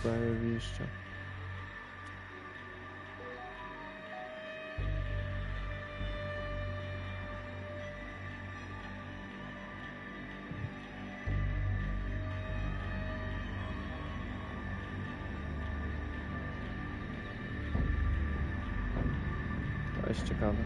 Zajebiście. To jest ciekawe.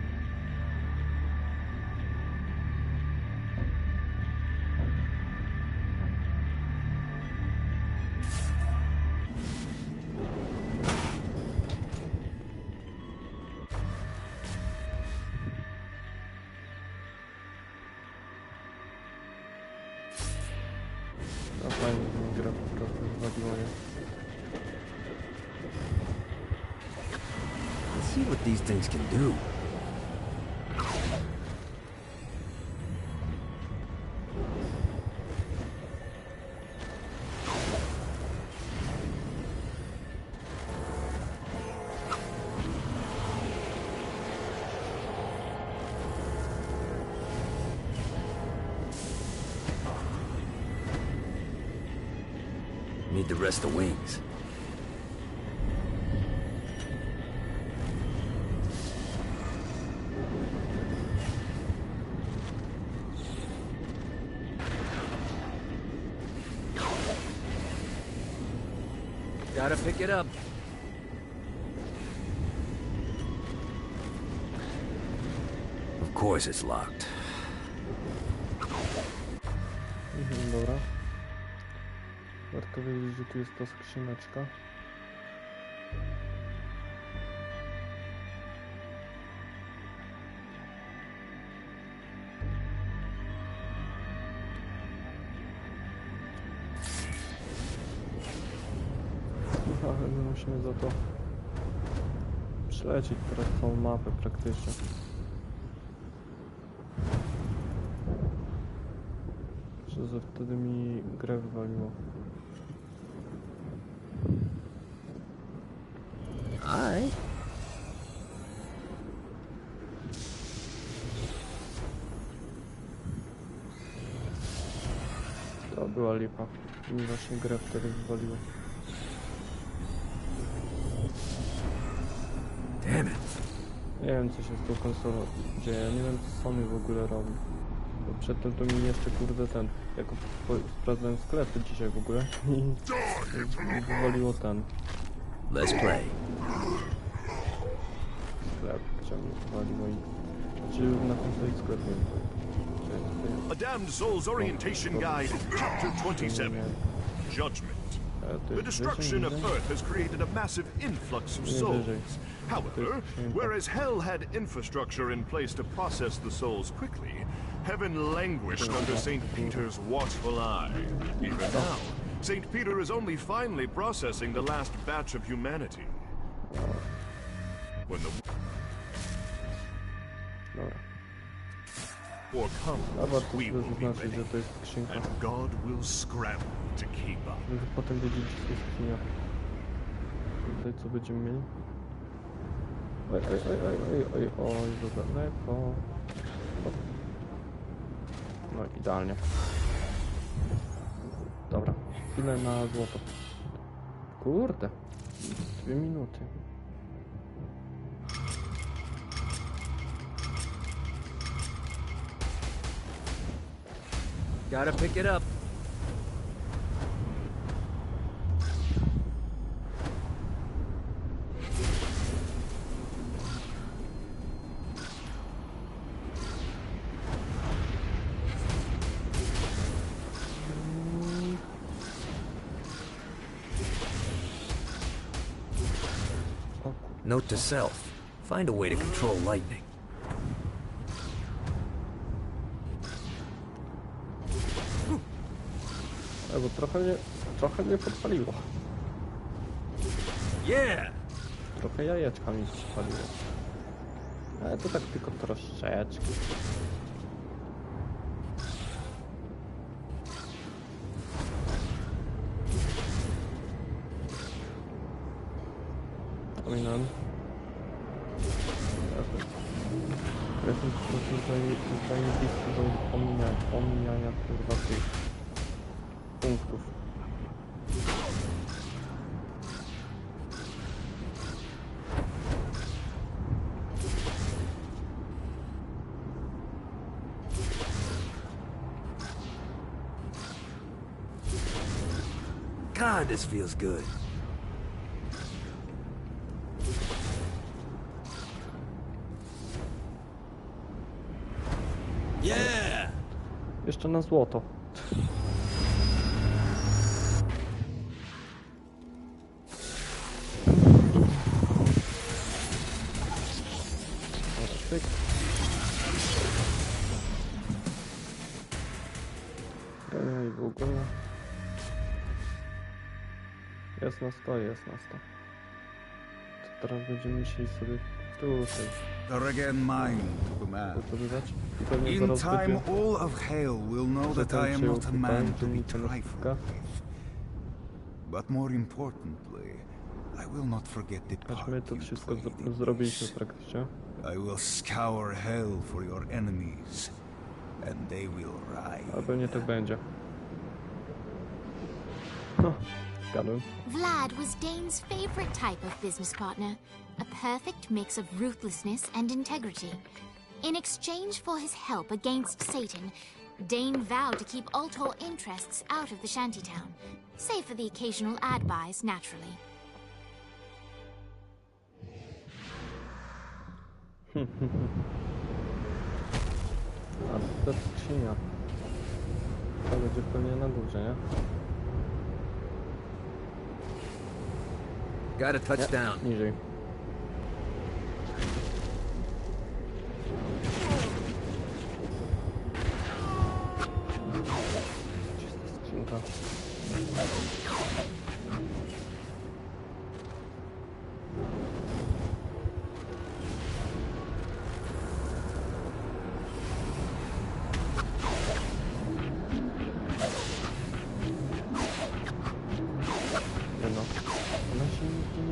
No fajnie, że gra po prostu wywaliła je. Let's see what these things can do. Need to rest the wings. Gotta pick it up. Of course it's locked. Dobra. Warto wiedzieć, że tu jest ta skrzyneczka. Ale my musimy za to przelecieć teraz całą mapę praktycznie. Że wtedy mi grę wywaliło. Alright. To była lipa. Mi właśnie grę wtedy wywaliło. Damn it. Nie wiem, co się z tą konsolą dzieje. Nie wiem, co Sony w ogóle robi. Bo przedtem to mi jeszcze kurde ten, jako sprawdzałem sklepy dzisiaj w ogóle i wywaliło ten Let's play. sklep, chciał mi wywaliło i znaczy na konsoli sklep nie wiem. A Damned Souls Orientation Guide, Chapter 27, Judgment. The destruction of Earth has created a massive influx of souls. However, whereas Hell had infrastructure in place to process the souls quickly, Heaven languished under St. Peter's watchful eye. Even now, St. Peter is only finally processing the last batch of humanity. When the war comes, we will be ready, and God will scramble to keep up. Potem wiedzieć, co jest skrzynia. Tutaj co będziemy mieli? Oj, za daleko. No idealnie. Dobra, chwilę na złoto. Kurde, 2 minuty. Gotta pick it up. Note to self. Find a way to control lightning. Bo trochę mnie podpaliło. Yeah! Trochę jajeczka mi podpaliło. Ale to tak tylko troszeczkę. Pominam. Jestem po prostu zajebisty do omijania kurwa tych punktów. God, this feels good. Yeah! Jeszcze na złoto. Pyk. I w ogóle. Jest na 100, jest na 100. To teraz będziemy musieli sobie tutaj Again mine to command. zdobywać. I pewnie In zaraz time, będzie all of Hale will know that I am not a man to be trifled with. But more importantly, I will not forget the aż part my to you wszystko played in zrobiliśmy this. praktycznie. I will scour hell for your enemies, and they will rise. Ale pewnie tak będzie. No, zgadłem. Vlad was Dane's favorite type of business partner, a perfect mix of ruthlessness and integrity. In exchange for his help against Satan, Dane vowed to keep Ultor interests out of the shantytown, save for the occasional ad buys, naturally. A to skrzynia. To będzie pewnie na górze, nie? Got a touchdown. Niżej. Czysta skrzynka. No. Ona się nigdy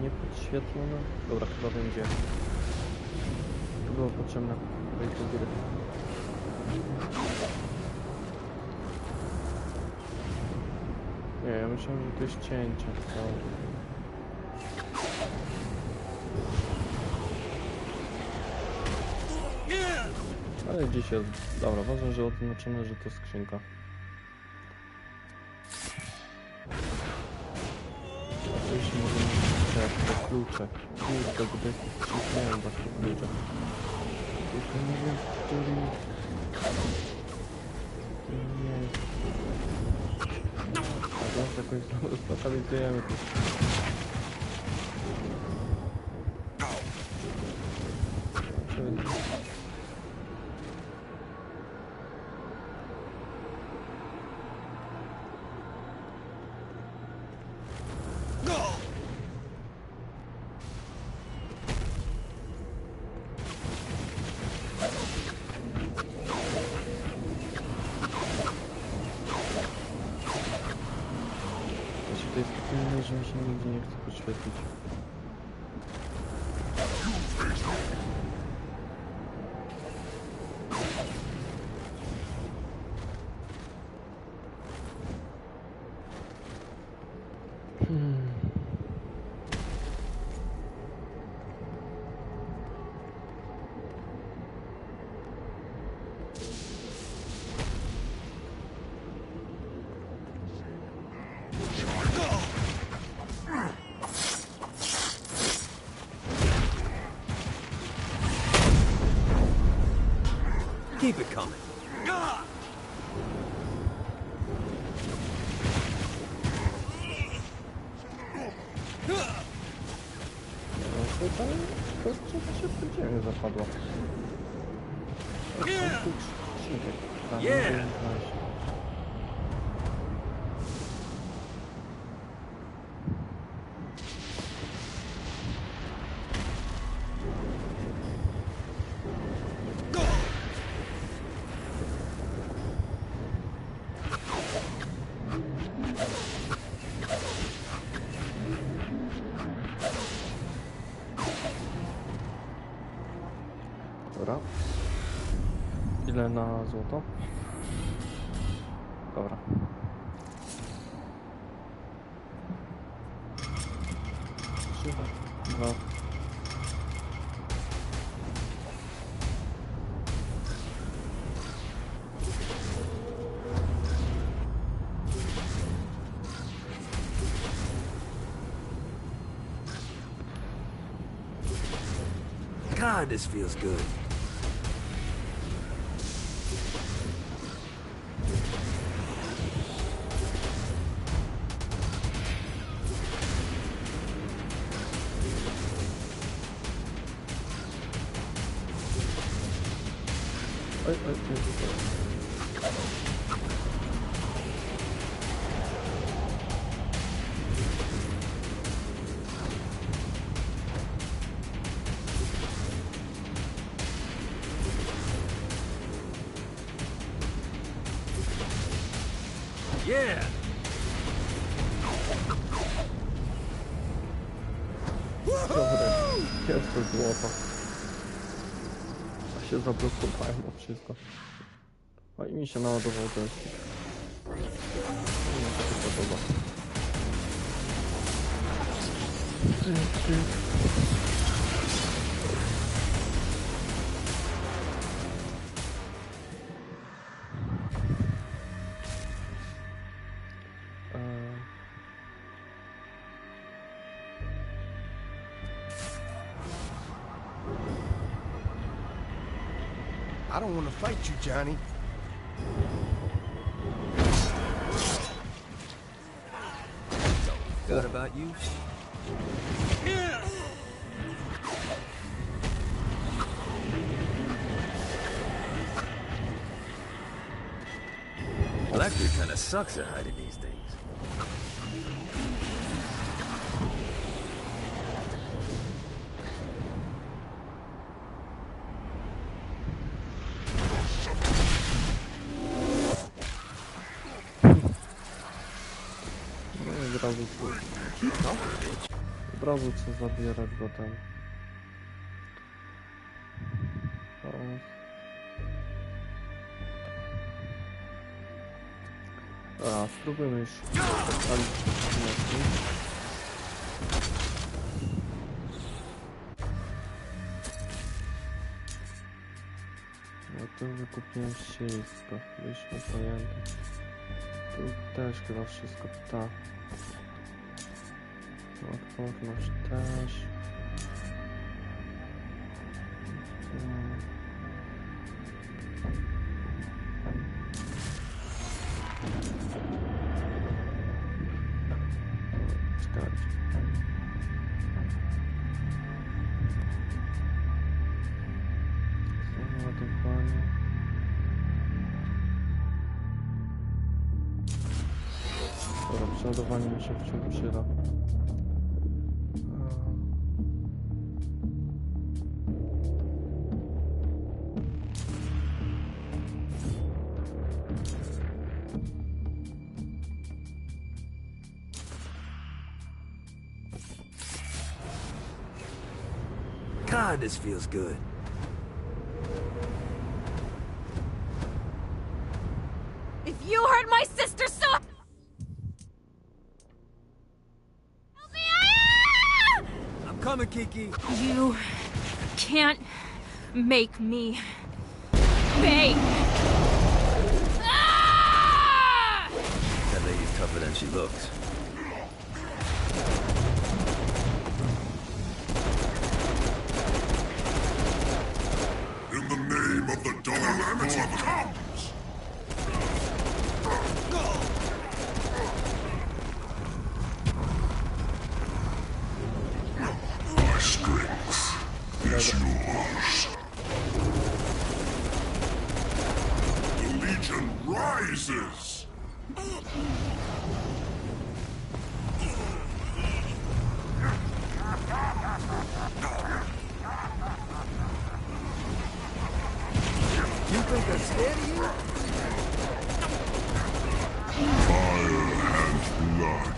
nie podświetlona. Dobra, chyba będzie. To było potrzebne do tej gry. Nie, ja myślałem, że to jest cięcie. To... Ale gdzieś jest. Dobra, ważne, że odznaczone, że to skrzynka. Oczywiście możemy strzelać te klucze. Kurde, gdy strzelają właśnie klucze. Tylko nie wiem, który... Nie jest... A teraz jakoś zlokalizujemy to. To jest takie inne, że mi się nigdzie nie chce podświetlić. Keep it coming. No tutaj to coś się w tym ziemi zapadło. Yeah. Dobra. Ile na złoto? Dobra. Trzy, dwa. God, this feels good. Oj, oj, oj. Yeah! Dobra, jest to złoto. A się zablokowałem o wszystko. A i mi się naładował ten. Mi się to podoba. I don't want to fight you, Johnny. Forgot about you? Blackbeard kinda sucks at hiding these things. Od razu co zabierać go tam. A, spróbujmy już odpalić mocniej. No tu wykupiłem wszystko, byliśmy pojęte. Tu też chyba wszystko, tak. Odporność też. Czekajcie. Ładowanie. Dobra, przeładowanie mi się wciąż przyda. God, this feels good. If you hurt my sister, so help me! I'm coming, Kiki. You can't make me pay. That lady's tougher than she looks. In the name of the calamity comes! My strength is yours. The Legion rises! You think I'm scared of you? Fire and blood.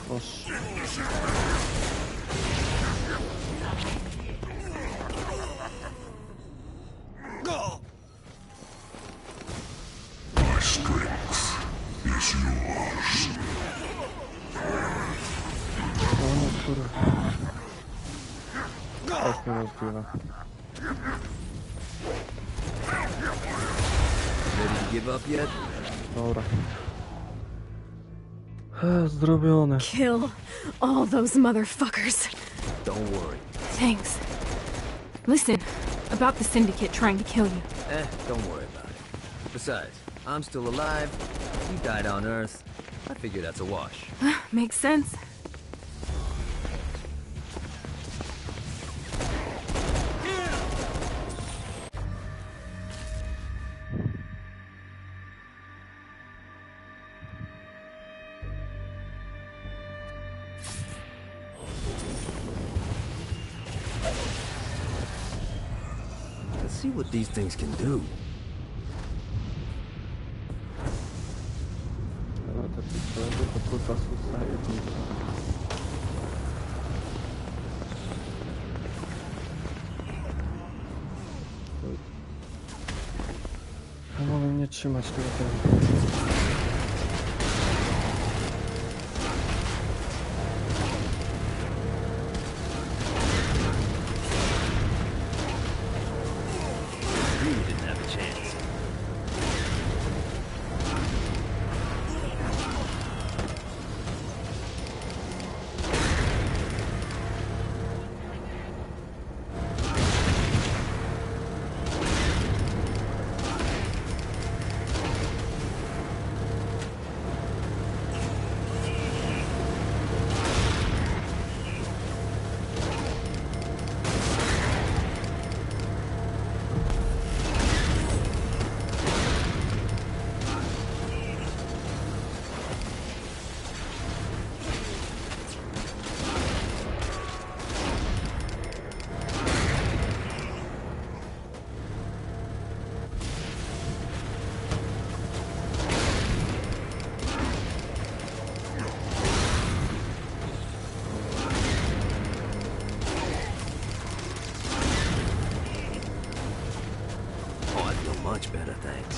Oż. O nie, kurwa. Tak mnie rozbiera. Ready to give up yet? Dobra. Zrobione. Kill all those motherfuckers. Don't worry. Thanks. Listen, about the Syndicate trying to kill you. Don't worry about it. Besides, I'm still alive. You died on Earth. I figure that's a wash. Makes sense. Let's see what these things can do. No, te pistolety to kurwa suicide. No, mogę nie trzymać tego tempa. Gramy didn't have a chance. Much better, thanks.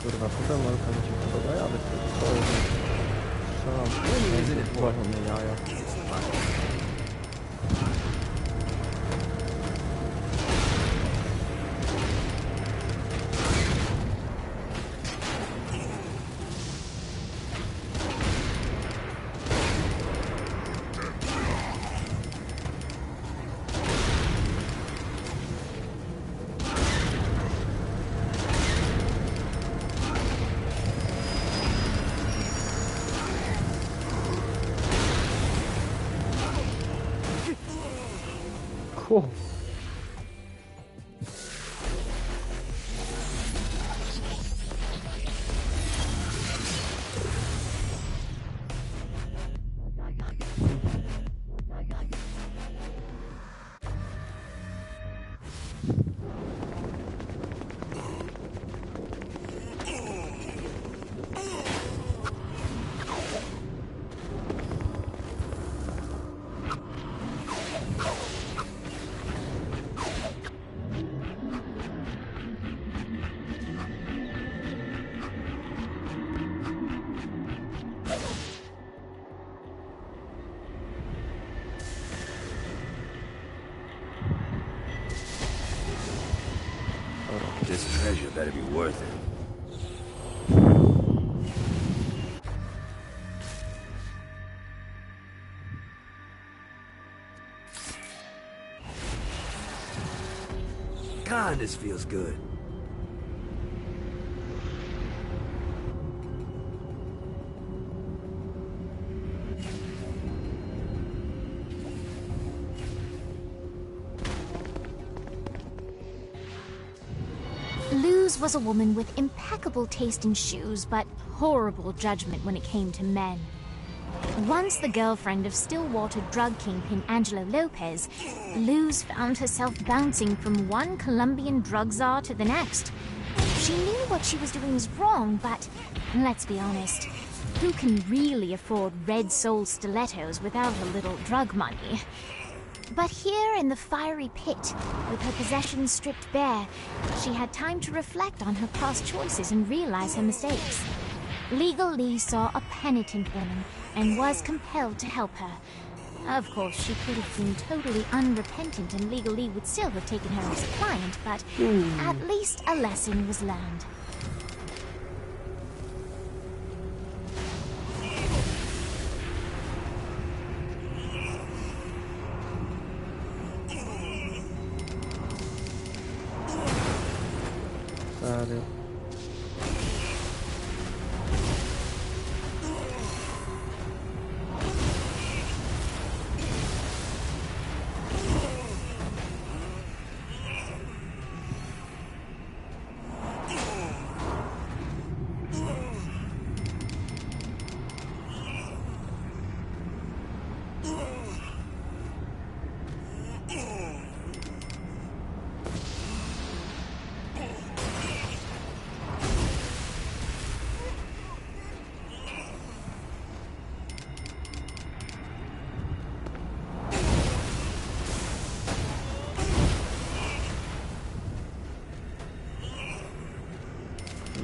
Kurwa, potem walka mi się podoba, ja bym to strzelam. Właśnie mnie jaja. Cool. treasure better be worth it. God, this feels good. Luz was a woman with impeccable taste in shoes, but horrible judgment when it came to men. Once the girlfriend of Stillwater drug kingpin Angelo Lopez, Luz found herself bouncing from one Colombian drug czar to the next. She knew what she was doing was wrong, but let's be honest, who can really afford red sole stilettos without a little drug money? But here in the fiery pit, with her possessions stripped bare, she had time to reflect on her past choices and realize her mistakes. Legal Lee saw a penitent woman and was compelled to help her. Of course, she could have been totally unrepentant and Legal Lee would still have taken her as a client, but at least a lesson was learned. Serio.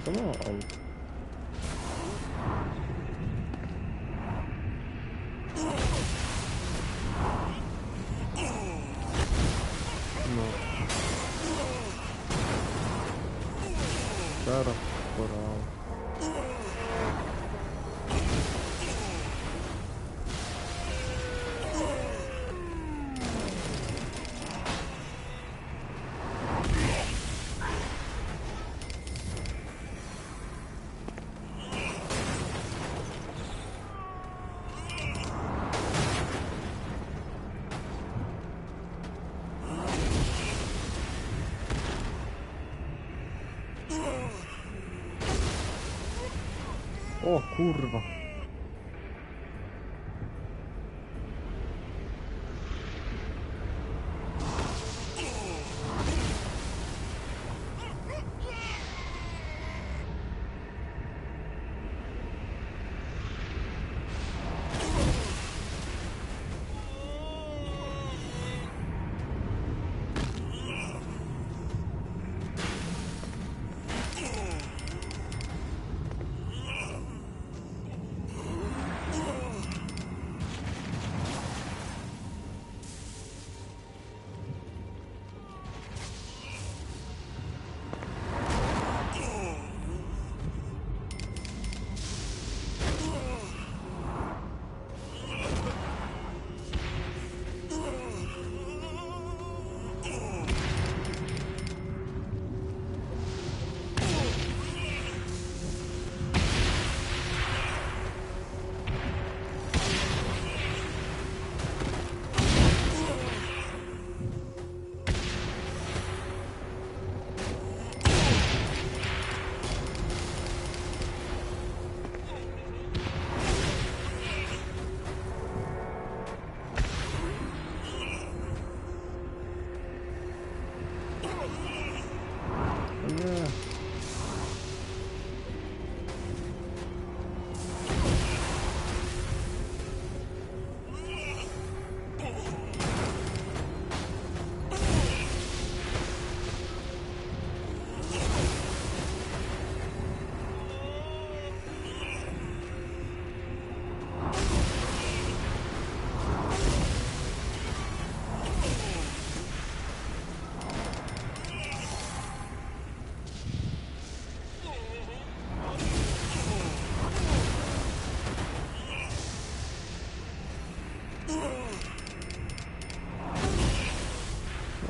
Come on. No. Teraz pora. O kurwa.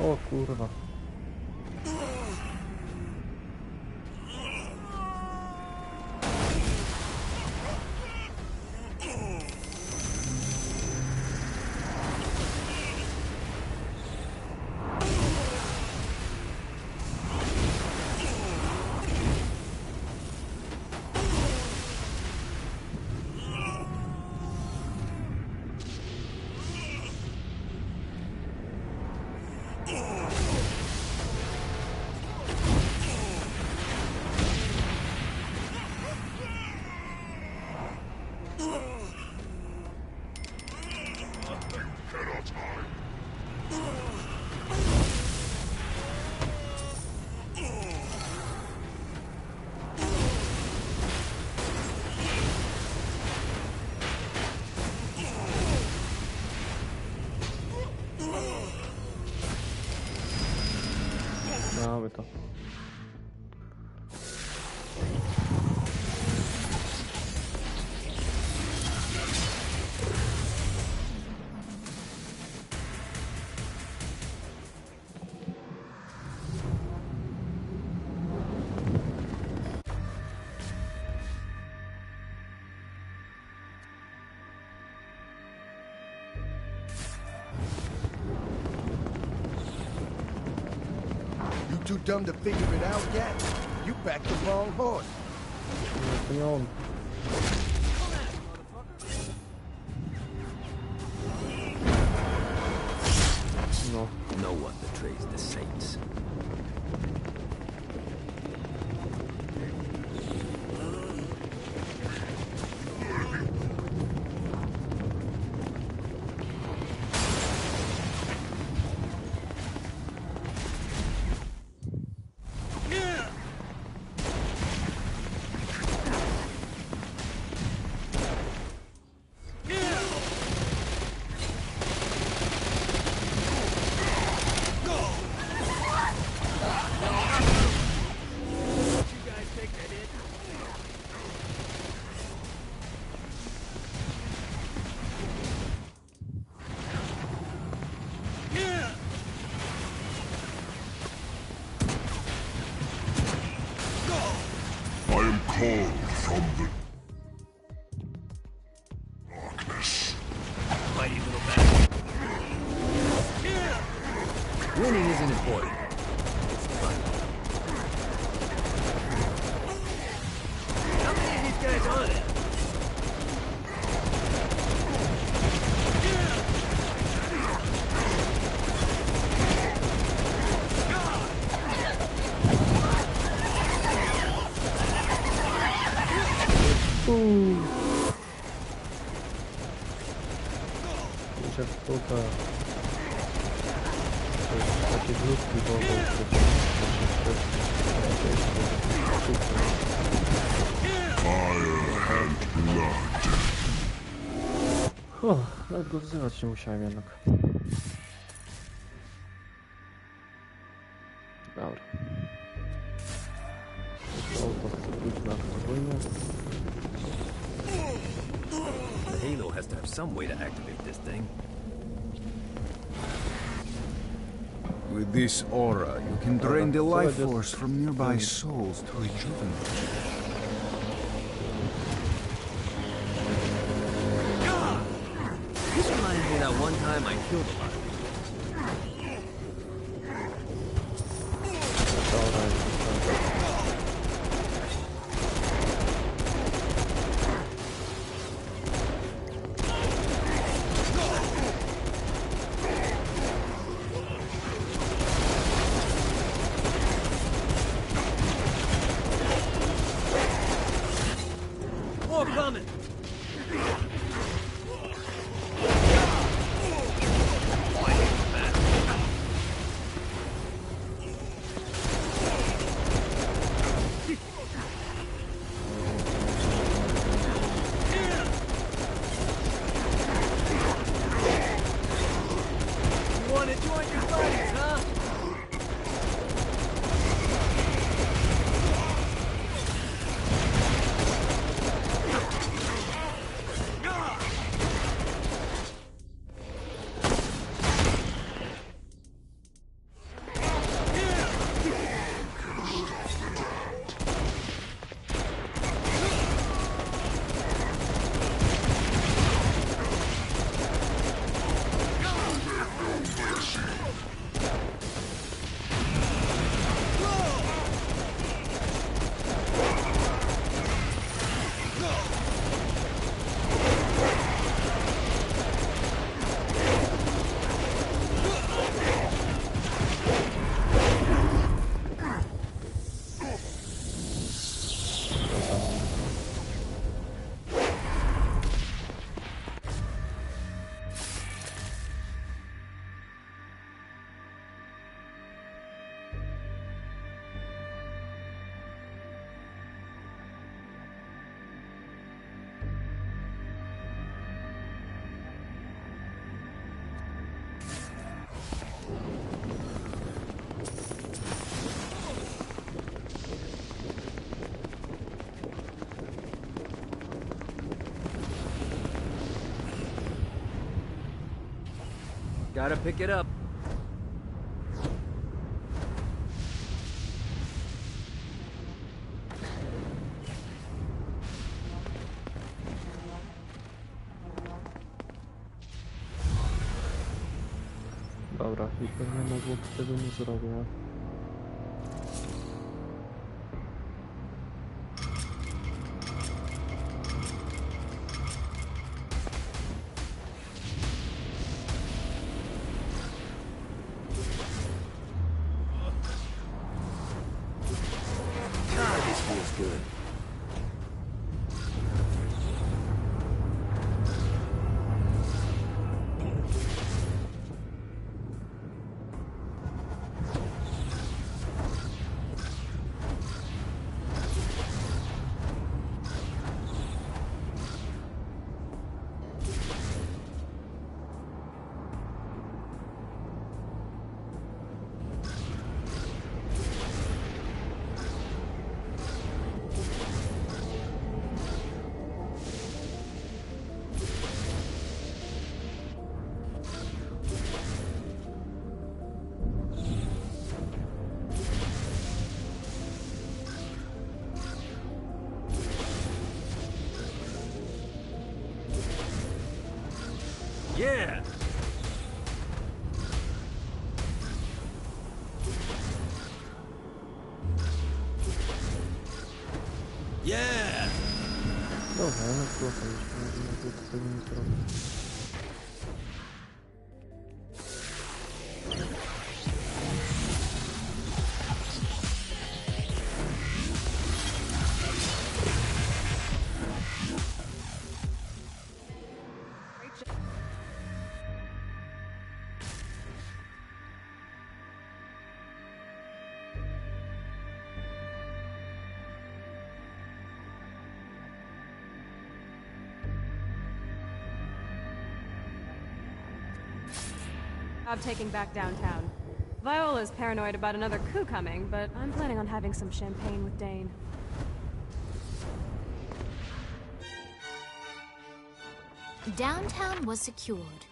O kurwa. Mamy to. Too dumb to figure it out yet? You backed the wrong horse. Pieniądze. No. No one betrays the saints. I am called from the darkness. Mighty little bastard. Winning isn't important. It's fun. How many of these guys are there? Jeszcze tutaj. To jest takie grupki wodą, Fire and blood. Nawet go wzywać nie musiałem jednak. Dobra. To pójść na podwójnie. The Halo has to have some way to activate this thing. With this aura, you can drain the life force from nearby souls to rejuvenate. This reminds me that one time I killed a lot of people. More coming! You want to join your buddies, huh? Gotta pick it up. Dobra, i pewnie na złot tego nie zrobię. God, this feels good. Yeah! Yeah! Dobra, no proszę, jeśli na złot tego nie zrobię. I'm taking back downtown. Viola's paranoid about another coup coming, but I'm planning on having some champagne with Dane. Downtown was secured,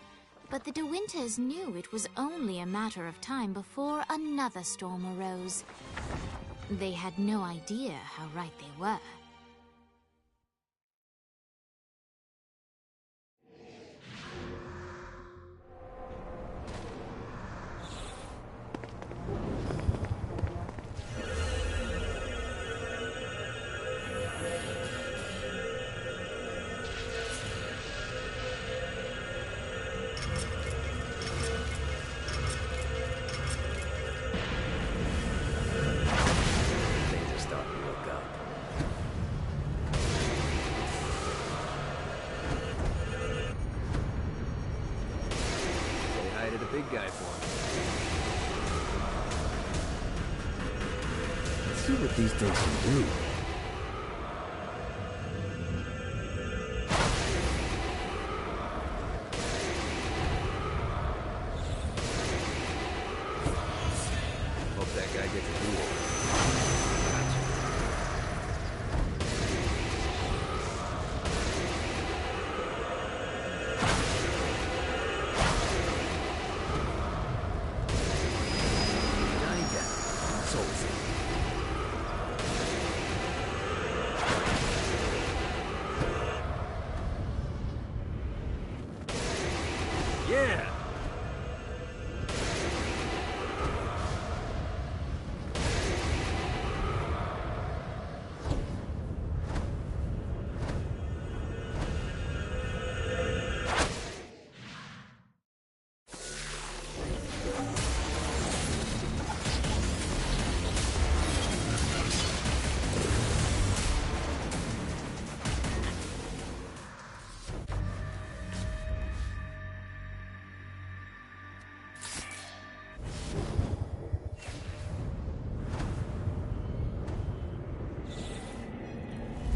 but the De Winters knew it was only a matter of time before another storm arose. They had no idea how right they were. Things are starting to look up. Say hi to the big guy for me. Let's see what these things can do. Hope that guy gets a do-over. Johnny GAT, Soul City. Yeah!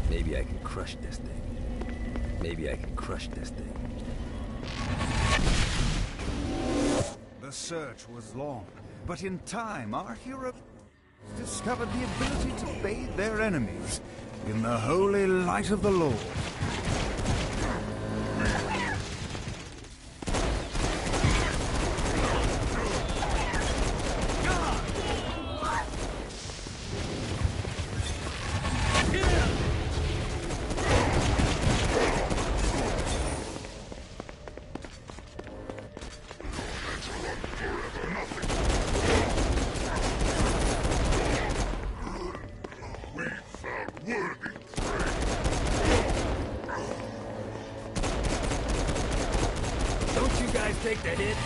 Maybe I can crush this thing. Maybe I can crush this thing. The search was long, but in time our hero discovered the ability to bathe their enemies in the holy light of the Lord. Don't you guys take the hit?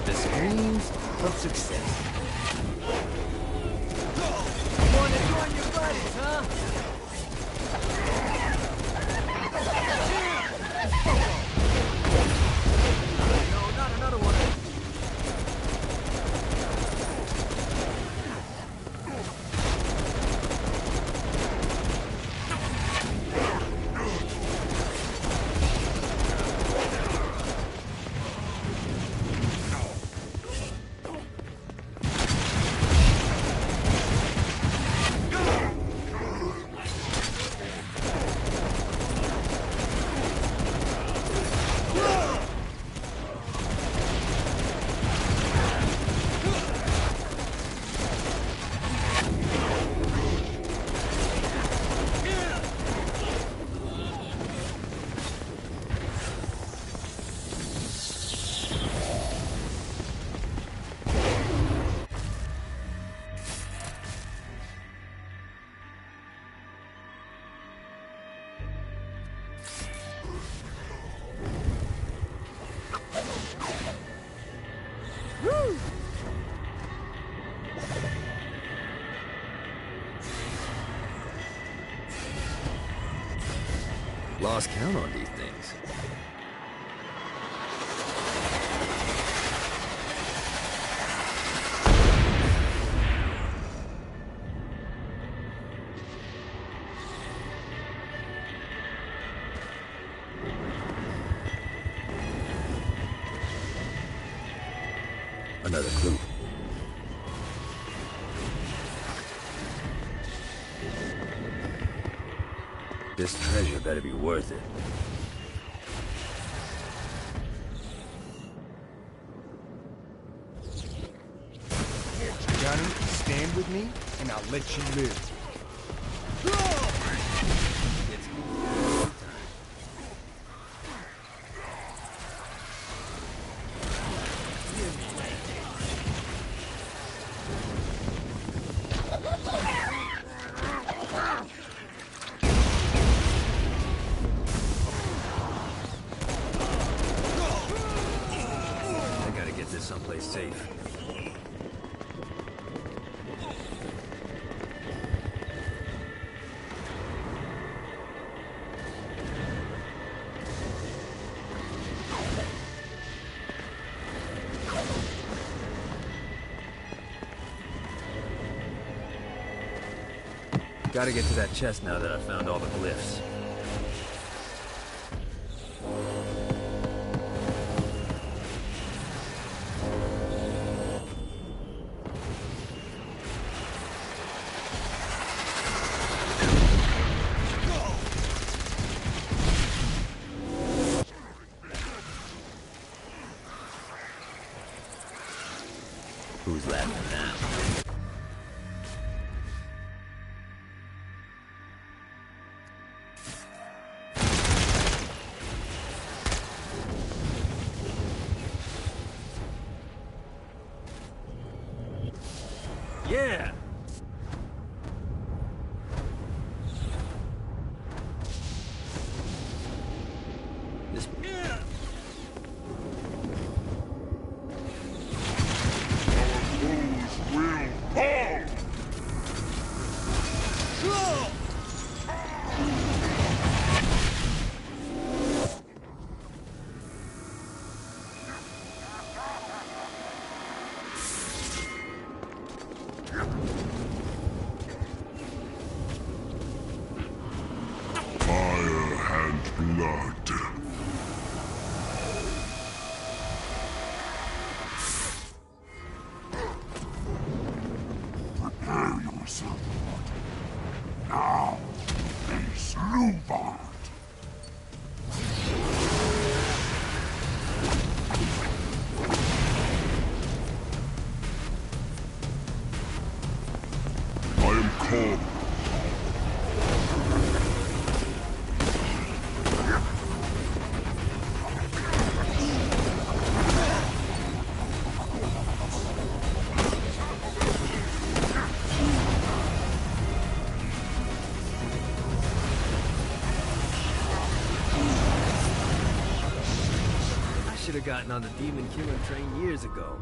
The screams of success. Wanna join your buddies, huh? No, not another one. Lost count on these things. Another clue. This treasure better be worth it. Johnny, stand with me, and I'll let you live. I gotta get this someplace safe. Gotta get to that chest now that I've found all the glyphs. Who's laughing now? Yeah! This... Fire and blood. Prepare yourself. Bluvard. I am called. I should have gotten on the demon killing train years ago.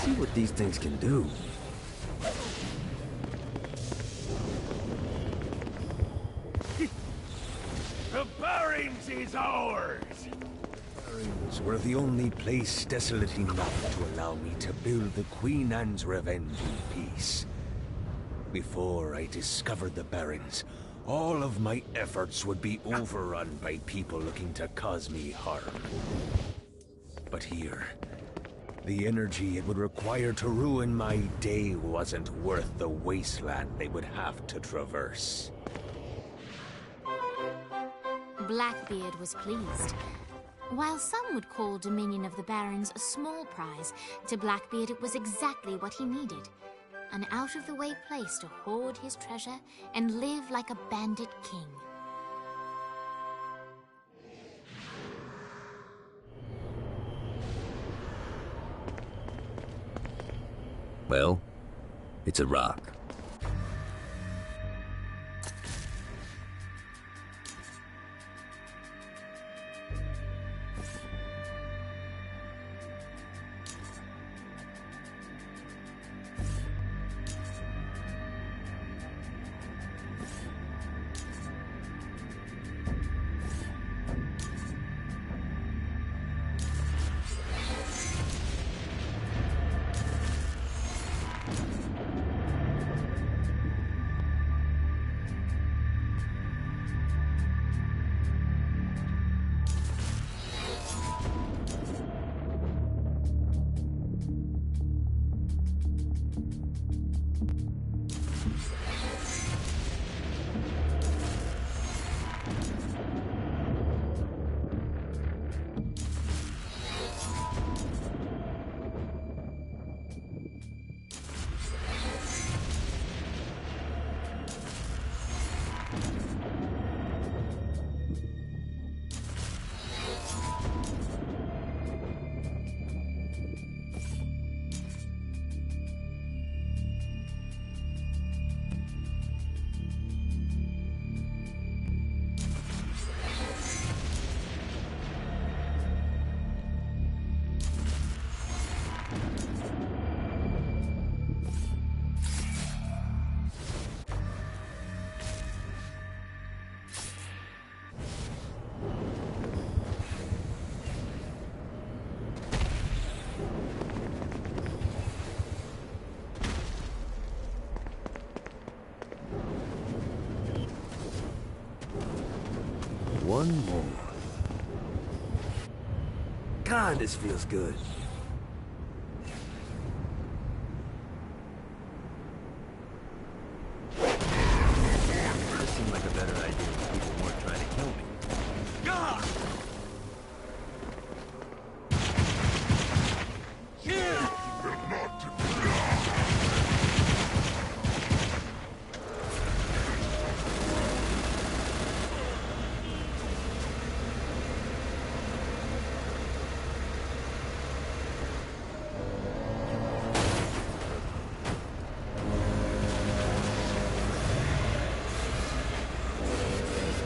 See what these things can do. The Barrens is ours! Barrens were the only place desolate enough to allow me to build the Queen Anne's Revenge in peace. Before I discovered the Barrens, all of my efforts would be overrun by people looking to cause me harm. But here, the energy it would require to ruin my day wasn't worth the wasteland they would have to traverse. Blackbeard was pleased. While some would call Dominion of the Barons a small prize, to Blackbeard it was exactly what he needed. An out-of-the-way place to hoard his treasure and live like a bandit king. Well, it's a rock. One more. God, this feels good. This seemed like a better idea if people weren't trying to kill me.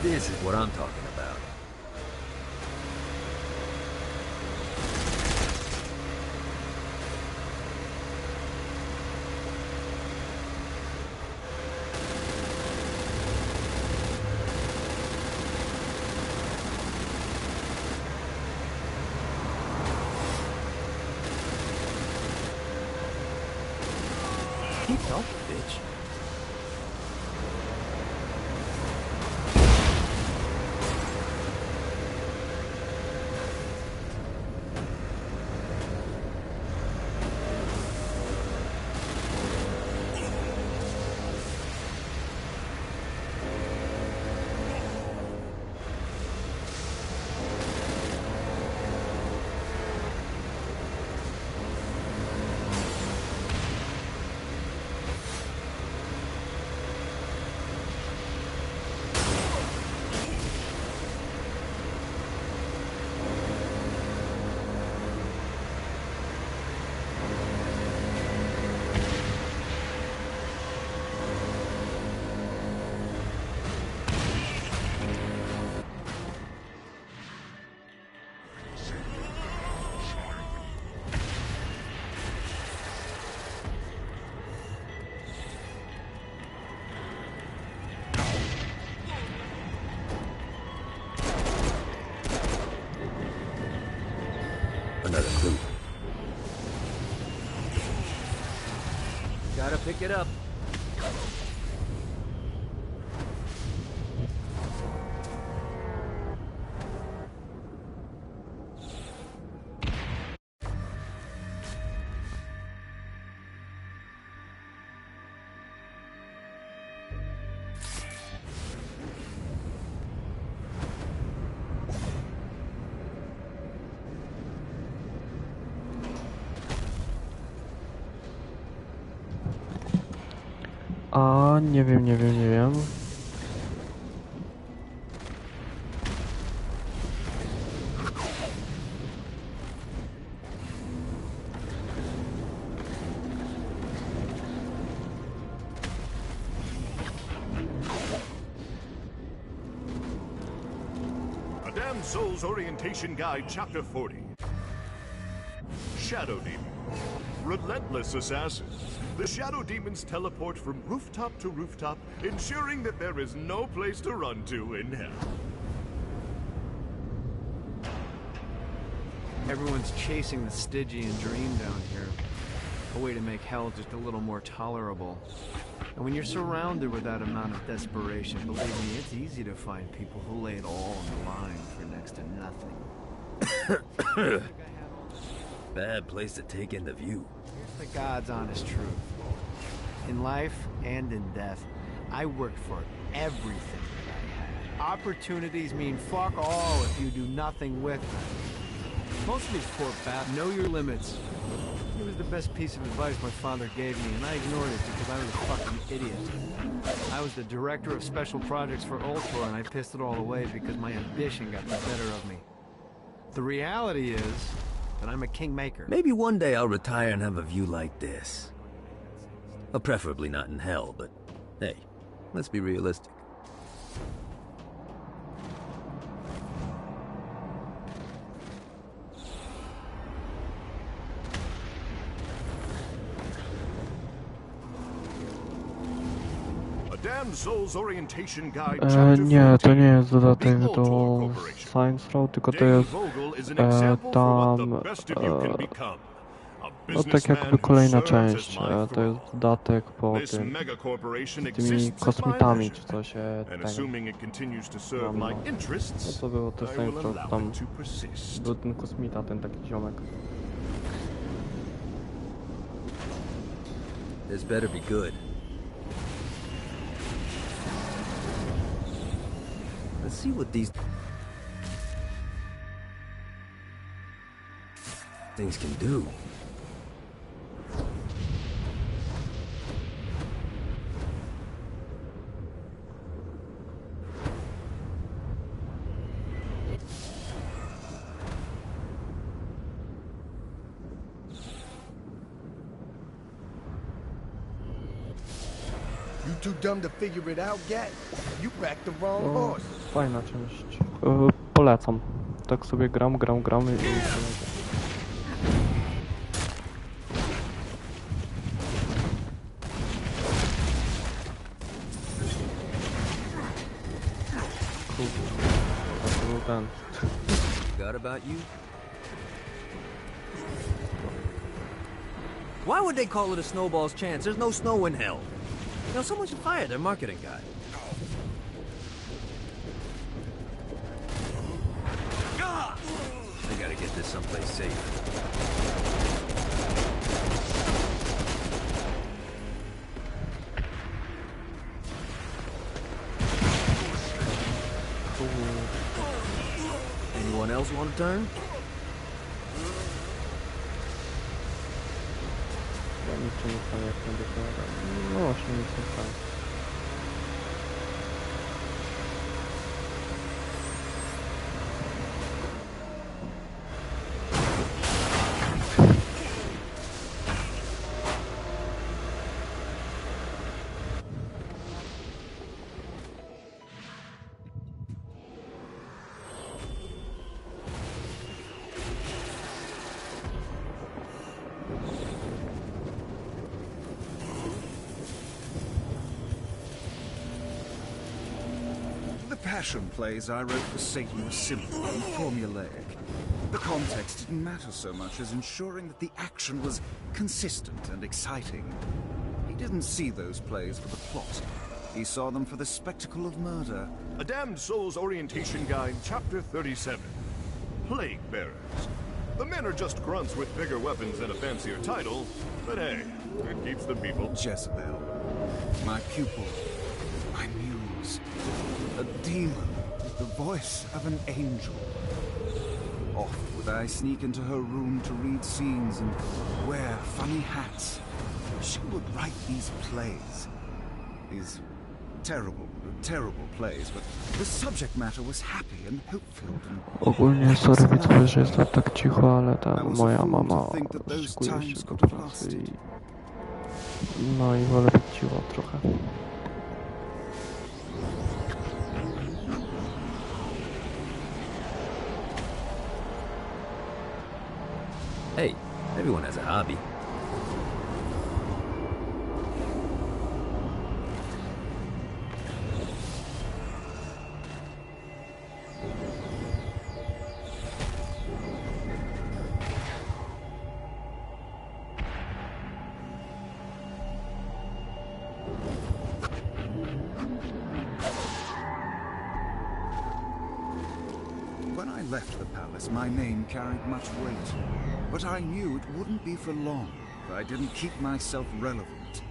This is what I'm talking about. Keep up, bitch. Another clue. Gotta pick it up. A nie wiem. A Damned Soul's Orientation Guide, Chapter 40. Shadow Demon. Relentless assassins. The Shadow Demons teleport from rooftop to rooftop, ensuring that there is no place to run to in hell. Everyone's chasing the Stygian dream down here. A way to make hell just a little more tolerable. And when you're surrounded with that amount of desperation, believe me, it's easy to find people who lay it all on the line for next to nothing. Bad place to take in the view. Here's the God's honest truth. In life and in death, I worked for everything that I had. Opportunities mean fuck all if you do nothing with them. Most of these poor bastards know your limits. It was the best piece of advice my father gave me, and I ignored it because I was a fucking idiot. I was the director of special projects for Ultor, and I pissed it all away because my ambition got the better of me. The reality is that I'm a kingmaker. Maybe one day I'll retire and have a view like this. Well, preferably not in hell, but hey, let's be realistic. Damned Soul's Orientation Guide, Chapter Nie, to nie jest 14. dodatek The do Ultor Corporation. Science Row, tylko to Dave jest Vogel is an example for what the tam best of you can become. A no tak businessman jakby who kolejna serves część. as my To jest thrall. dodatek po This tym, megacorporation z tymi exists at my kosmitami, leisure. czy co się And tego. assuming it continues to serve Tam, my no. interests, No to było to I will Science Row, allow tam it to persist. był ten kosmita, ten taki ziomek. This better be good. Let's see what these things can do. You too dumb to figure it out, GAT? You backed the wrong No, horse. fajna część. Polecam. Tak sobie gram i to był ten. Forgot about you? Why would they call it a snowball's chance? There's no snow in hell. You know, someone should fire their marketing guy. I gotta get this someplace safe. Anyone else want to turn? Ja nic nie stanie, jak będę polegał. No właśnie nic nie stanie. The passion plays I wrote for Satan were simple and formulaic. The context didn't matter so much as ensuring that the action was consistent and exciting. He didn't see those plays for the plot. He saw them for the spectacle of murder. A Damned Soul's Orientation Guide, Chapter 37. Plague Bearers. The men are just grunts with bigger weapons and a fancier title, but hey, it keeps the people. Jezebel. My pupil. My muse. A demon with the voice of an angel. Oft would I sneak into her room to read scenes and wear funny hats. She would write these plays. These terrible, terrible plays, but the subject matter was happy and hope-filled and... Ogólnie sorry widzowie, że jest tak cicho, ale ta moja mama szykuje się do pracy i... No i wolę być cicho trochę. Hey, everyone has a hobby. When I left the palace, my name carried much weight. But I knew it wouldn't be for long if I didn't keep myself relevant.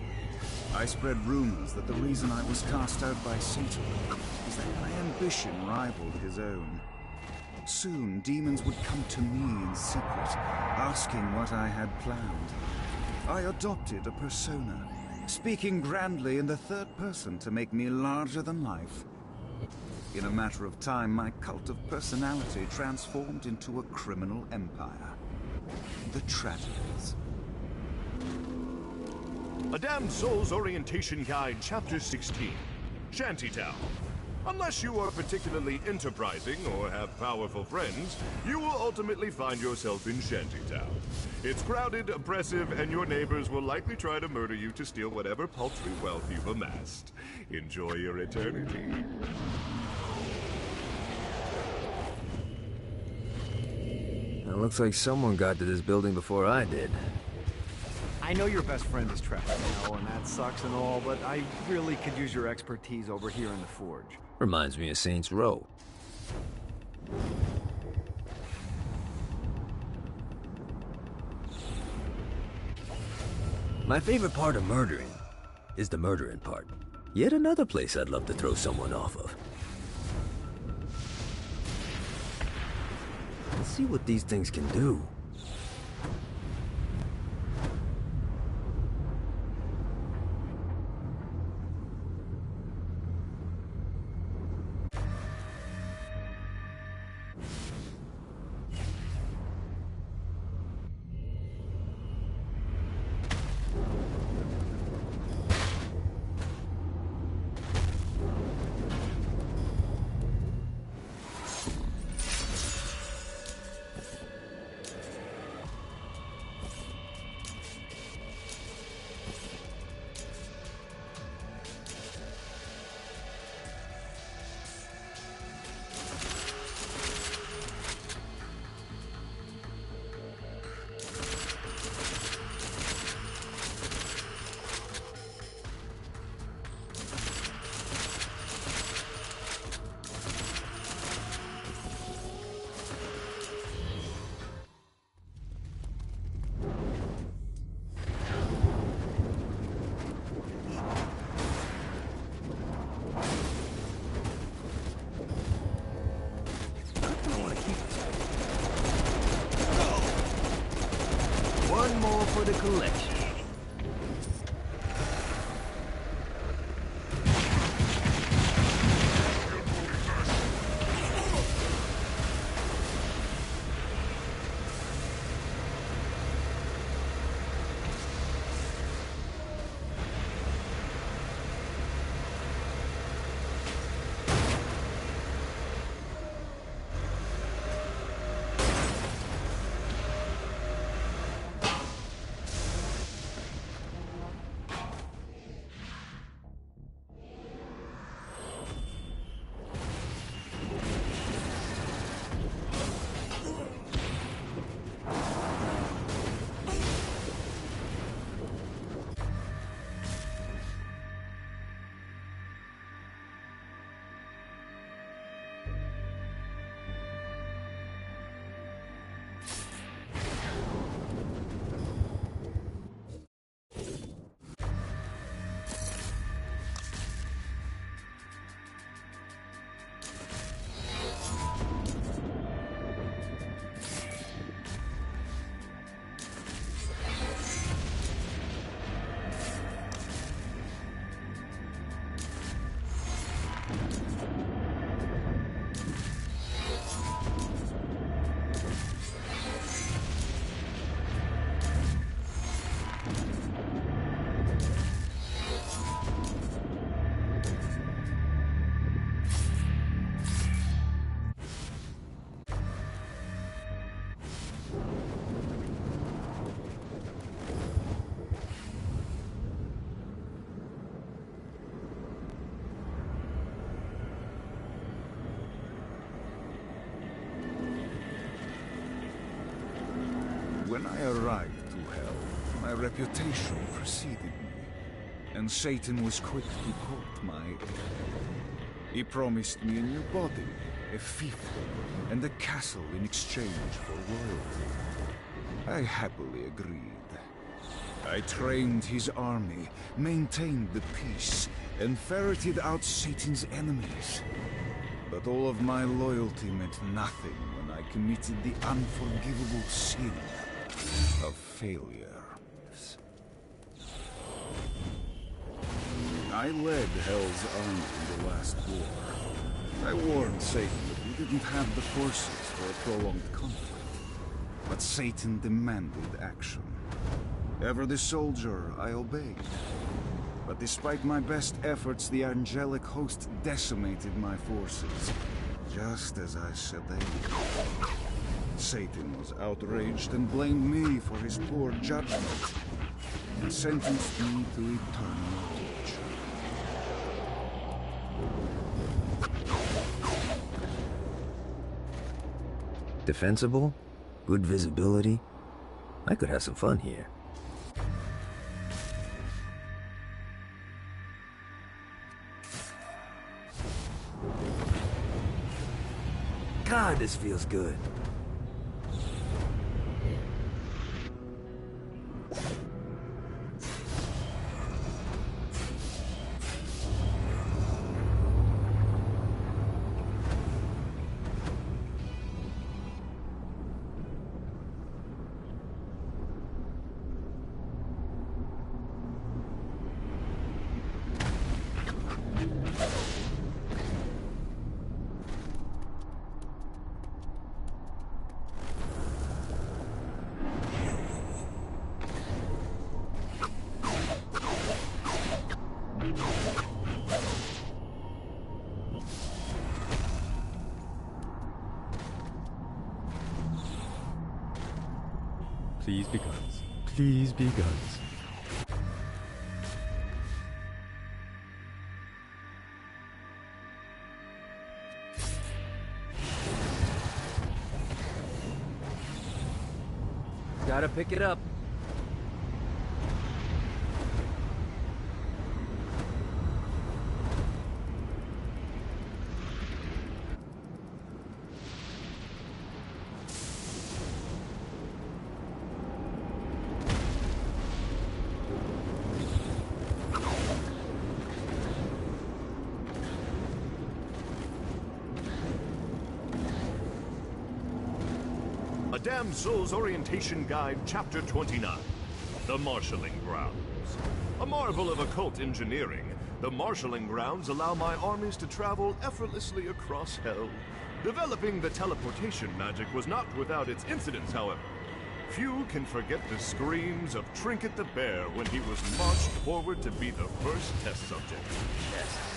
I spread rumors that the reason I was cast out by Satan was that my ambition rivaled his own. Soon, demons would come to me in secret, asking what I had planned. I adopted a persona, speaking grandly in the third person to make me larger than life. In a matter of time, my cult of personality transformed into a criminal empire. The tragedies. A Damned Soul's Orientation Guide, Chapter 16. Shantytown. Unless you are particularly enterprising or have powerful friends, you will ultimately find yourself in Shantytown. It's crowded, oppressive, and your neighbors will likely try to murder you to steal whatever paltry wealth you've amassed. Enjoy your eternity. It looks like someone got to this building before I did. I know your best friend is trapped, and that sucks and all, but I really could use your expertise over here in the Forge. Reminds me of Saints Row. My favorite part of murdering is the murdering part. Yet another place I'd love to throw someone off of. Let's see what these things can do. I arrived to hell, my reputation preceded me, and Satan was quick to court my aid. He promised me a new body, a fiefdom, and a castle in exchange for loyalty. I happily agreed. I trained his army, maintained the peace, and ferreted out Satan's enemies. But all of my loyalty meant nothing when I committed the unforgivable sin of failure. I led Hell's army in the last war. I warned Satan that we didn't have the forces for a prolonged conflict. But Satan demanded action. Ever the soldier, I obeyed. But despite my best efforts, the angelic host decimated my forces, just as I said they would. Satan was outraged and blamed me for his poor judgment, and sentenced me to eternal torture. Defensible? Good visibility? I could have some fun here. God, this feels good. Please be guns. Please be guns. Gotta pick it up. A Damned Soul's Orientation Guide, Chapter 29. The Marshalling Grounds. A marvel of occult engineering, the marshalling grounds allow my armies to travel effortlessly across hell. Developing the teleportation magic was not without its incidents, however. Few can forget the screams of Trinket the Bear when he was marched forward to be the first test subject. Yes.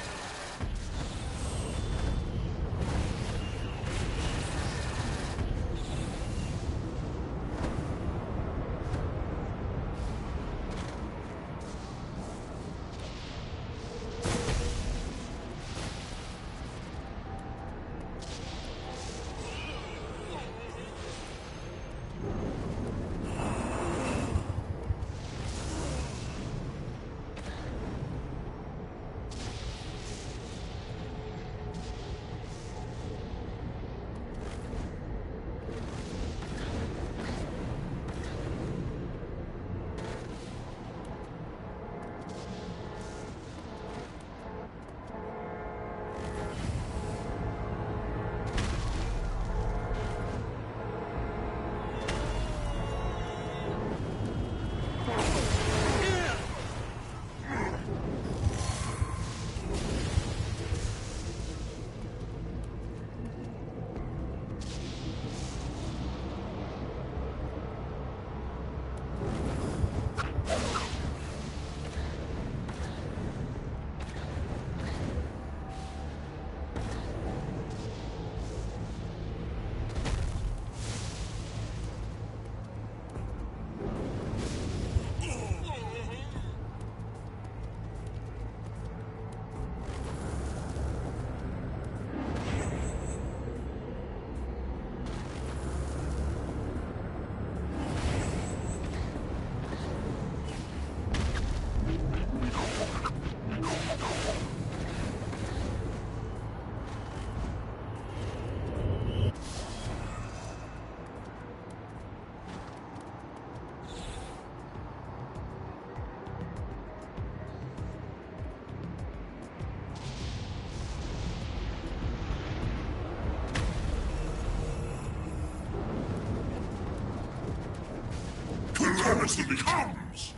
destiny comes!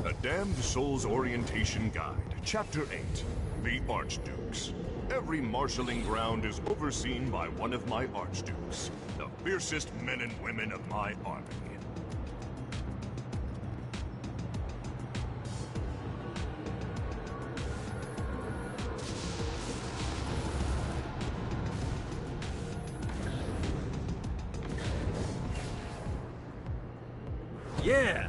A Damned Soul's Orientation Guide, Chapter 8, The Archdukes. Every marshalling ground is overseen by one of my Archdukes, the fiercest men and women of my army. Yeah!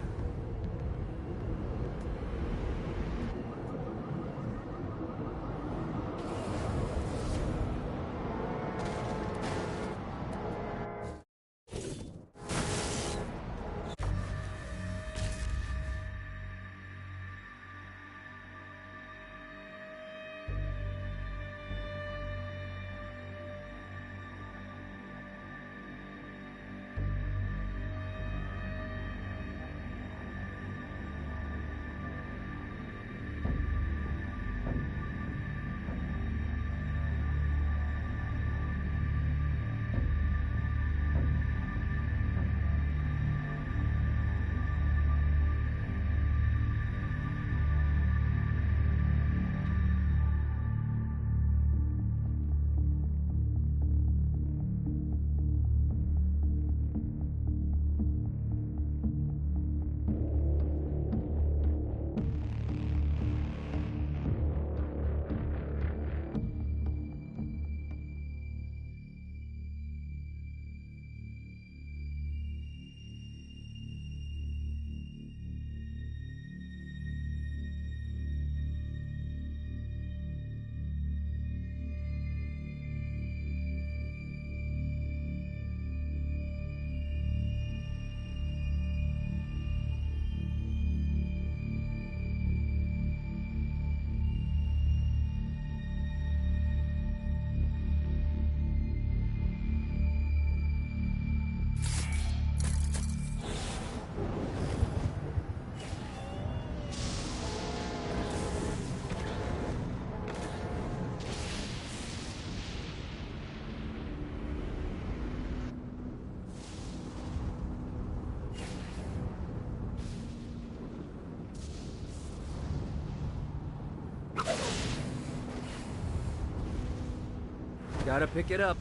Gotta pick it up.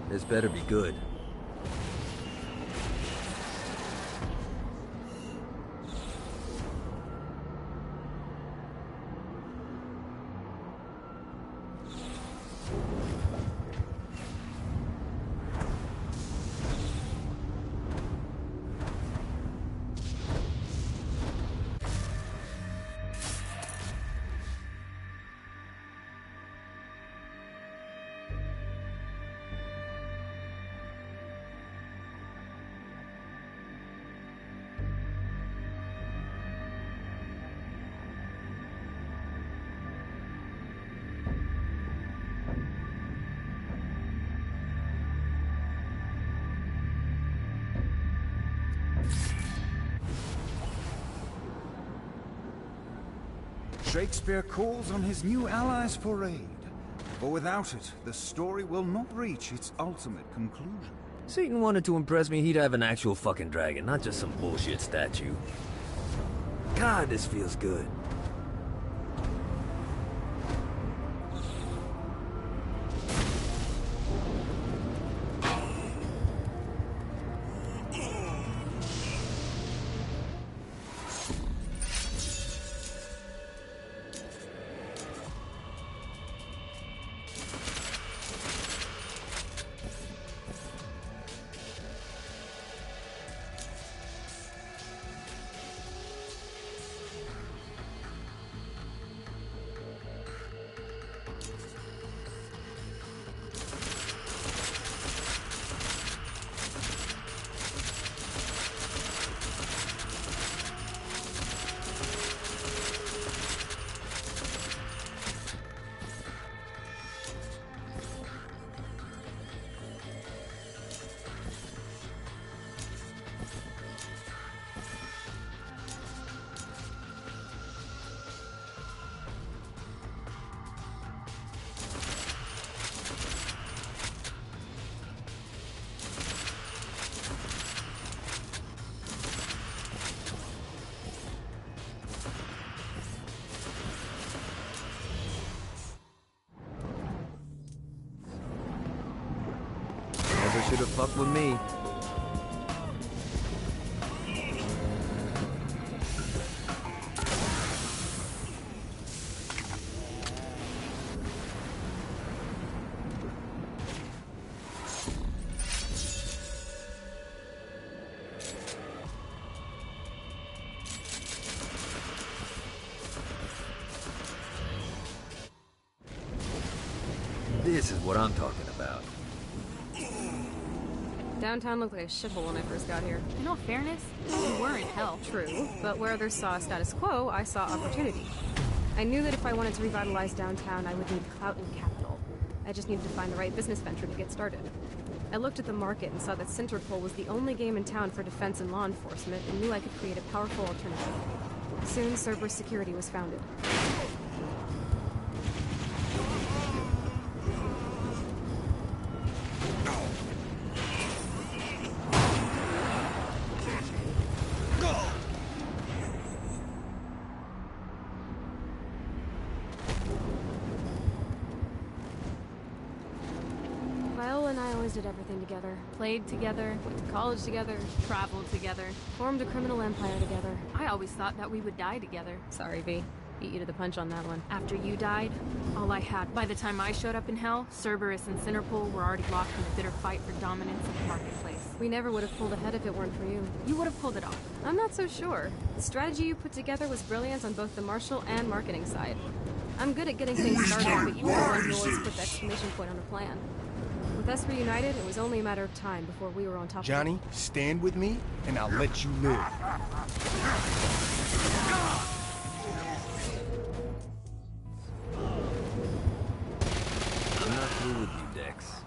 This better be good. Shakespeare calls on his new allies for aid. For without it, the story will not reach its ultimate conclusion. Satan wanted to impress me, he'd have an actual fucking dragon, not just some bullshit statue. God, this feels good. Happy to fuck with me. This is what I'm talking about. Downtown looked like a shithole when I first got here. In all fairness, we were in hell. True, but where others saw status quo, I saw opportunity. I knew that if I wanted to revitalize downtown, I would need clout and capital. I just needed to find the right business venture to get started. I looked at the market and saw that Centerpol was the only game in town for defense and law enforcement, and knew I could create a powerful alternative. Soon, Cerberus Security was founded. Viola and I always did everything together. Played together, went to college together, Traveled together. formed a criminal empire together. I always thought that we would die together. Sorry, V. Beat you to the punch on that one. After you died, all I had. By the time I showed up in hell, Cerberus and Centerpol were already locked in a bitter fight for dominance in the marketplace. We never would have pulled ahead if it weren't for you. You would have pulled it off. I'm not so sure. The strategy you put together was brilliant on both the martial and marketing side. I'm good at getting things started, but you were the one who always put the exclamation point on a plan. With us reunited, it was only a matter of time before we were on top Johnny, stand with me, and I'll let you live. I'm not through with you, Dex.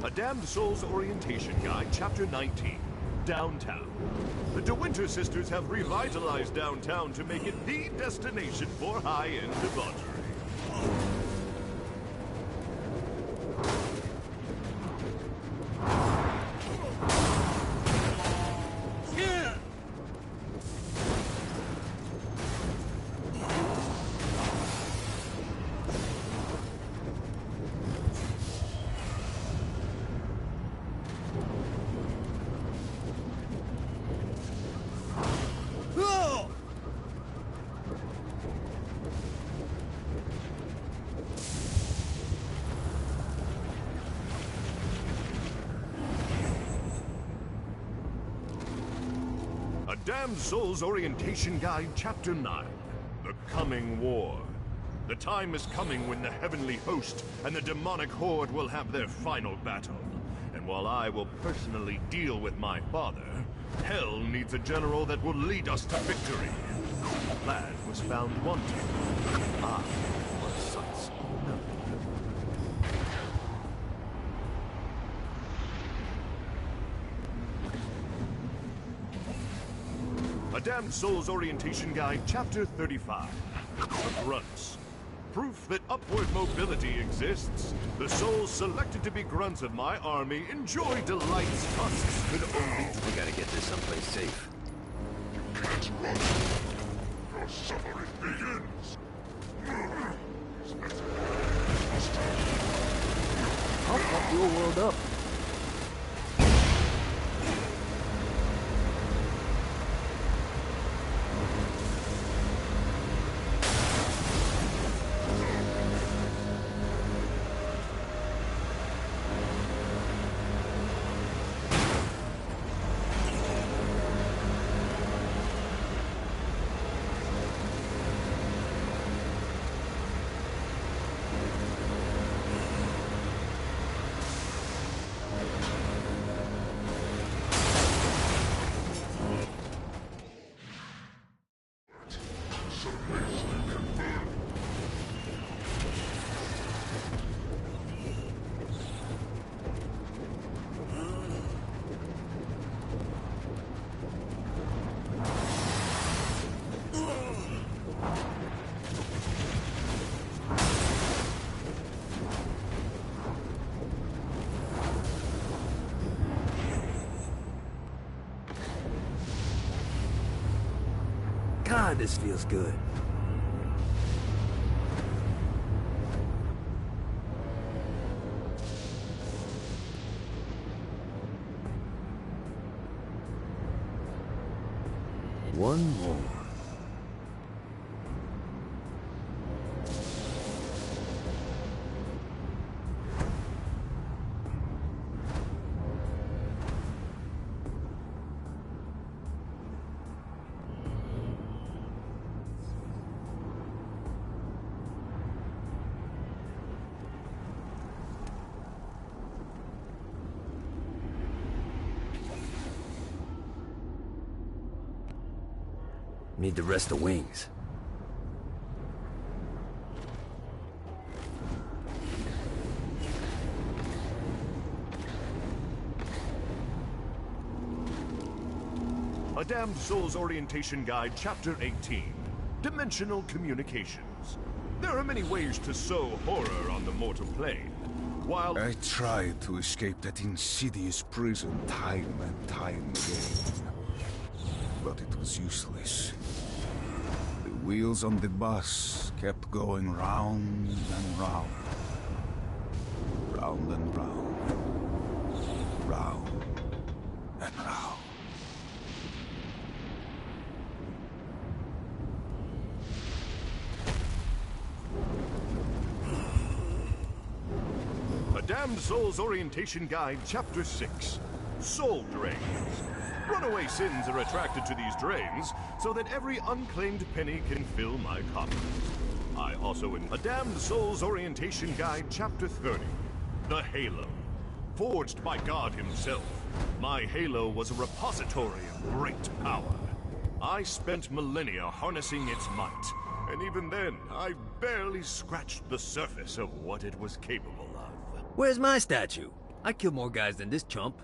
A Damned Souls Orientation Guide, Chapter 19. Downtown. The De Winter sisters have revitalized downtown to make it the destination for high-end debauchery. A Damned Souls Orientation Guide, Chapter 9. The Coming War. The time is coming when the heavenly host and the demonic horde will have their final battle. And while I will personally deal with my father, Hell needs a general that will lead us to victory. The lad was found wanting. I was such no. A Damned Souls Orientation Guide, Chapter 35. The Grunts. Proof that upward mobility exists. The souls selected to be grunts of my army enjoy delights tusks could only... We gotta get this someplace safe. Can't run. Your suffering begins. I'll fuck your world up. God, this feels good. One more. Need to rest the wings. A Damned Soul's Orientation Guide, Chapter 18. Dimensional Communications. There are many ways to sow horror on the mortal plane. While I tried to escape that insidious prison time and time again. But it was useless. The wheels on the bus kept going round and round. Round and round. Round and round. A Damned Soul's Orientation Guide, Chapter 6. Soul Drains. Runaway sins are attracted to these drains so that every unclaimed penny can fill my coffers. I also in A Damned Soul's Orientation Guide, Chapter 30. The Halo. Forged by God himself, my halo was a repository of great power. I spent millennia harnessing its might, and even then, I barely scratched the surface of what it was capable of. Where's my statue? I kill more guys than this chump.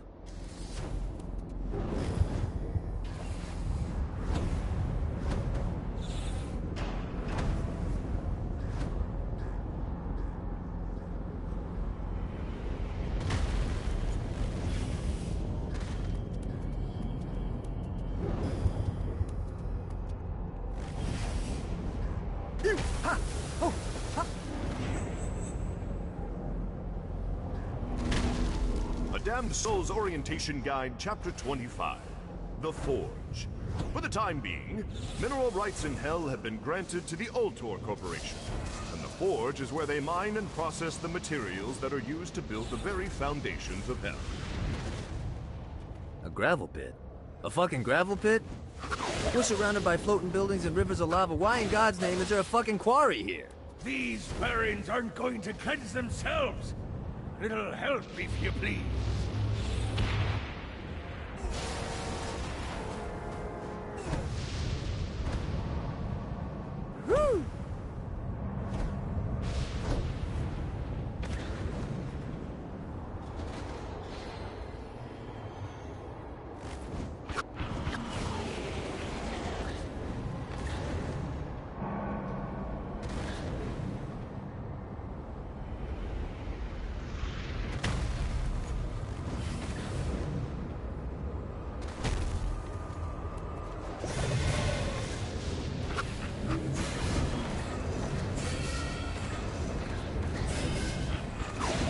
A Damned Soul's Orientation Guide, Chapter 25. The Forge. For the time being, mineral rights in Hell have been granted to the Ultor Corporation, and the Forge is where they mine and process the materials that are used to build the very foundations of Hell. A gravel pit? A fucking gravel pit? We're surrounded by floating buildings and rivers of lava. Why in God's name is there a fucking quarry here? These barons aren't going to cleanse themselves. Little help, if you please. Woo!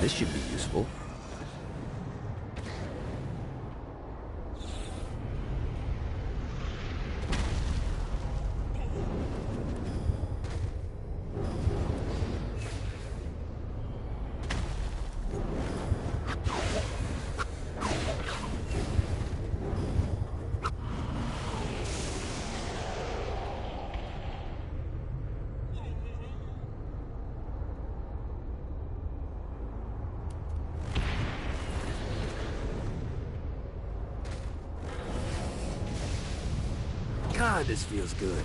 This should be useful. God, this feels good.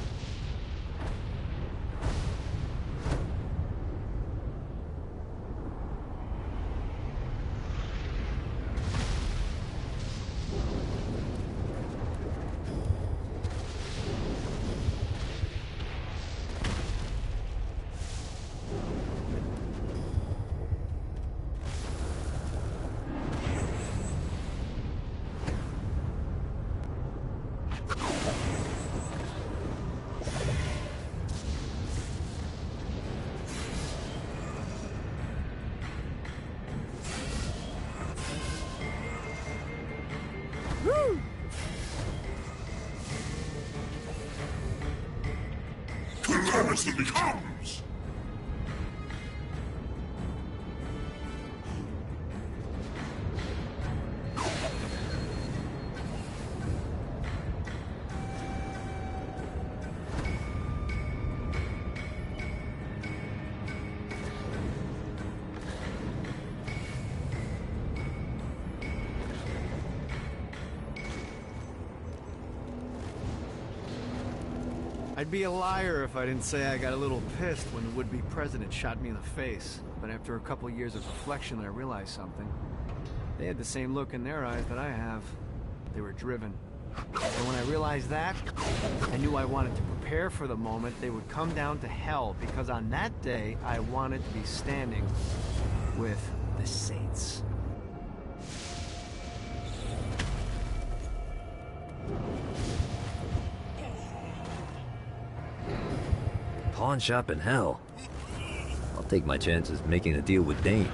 worse than becomes! I'd be a liar if I didn't say I got a little pissed when the would-be president shot me in the face. But after a couple years of reflection, I realized something. They had the same look in their eyes that I have. They were driven. And when I realized that, I knew I wanted to prepare for the moment they would come down to hell, because on that day, I wanted to be standing with the Saints. Pawn shop in hell. I'll take my chances making a deal with Dane.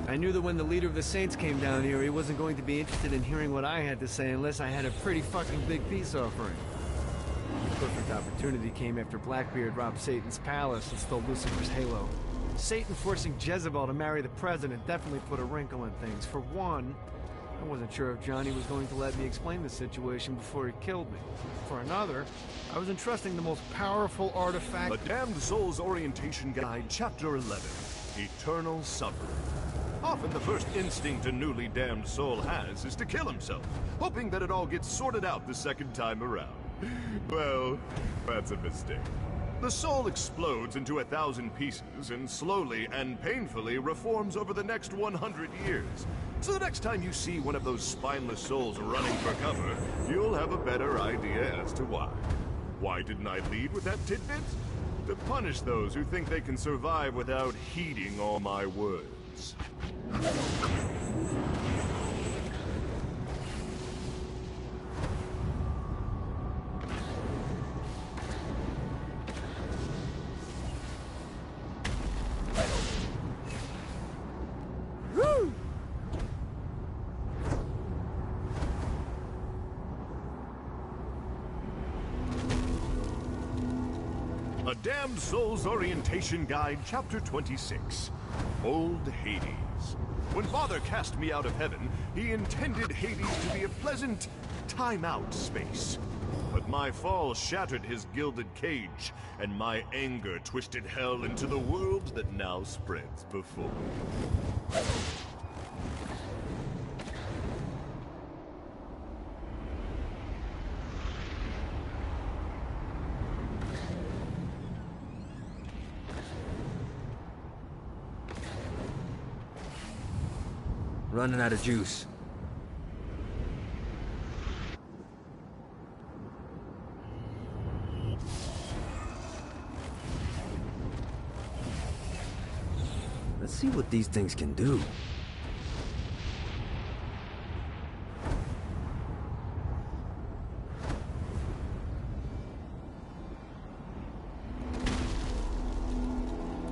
I knew that when the leader of the Saints came down here, he wasn't going to be interested in hearing what I had to say unless I had a pretty fucking big peace offering. The perfect opportunity came after Blackbeard robbed Satan's palace and stole Lucifer's halo. Satan forcing Jezebel to marry the president definitely put a wrinkle in things. For one, I wasn't sure if Johnny was going to let me explain the situation before he killed me. For another, I was entrusting the most powerful artifact... A Damned Soul's Orientation Guide, Chapter 11, Eternal Suffering. Often the first instinct a newly damned soul has is to kill himself, hoping that it all gets sorted out the second time around. Well, that's a mistake. The soul explodes into 1,000 pieces and slowly and painfully reforms over the next 100 years. So the next time you see one of those spineless souls running for cover, you'll have a better idea as to why. Why didn't I lead with that tidbit? To punish those who think they can survive without heeding all my words. A Damned Soul's Orientation Guide, Chapter 26, Old Hades. When Father cast me out of heaven, he intended Hades to be a pleasant time-out space. But my fall shattered his gilded cage, and my anger twisted hell into the world that now spreads before me. Running out of juice. Let's see what these things can do.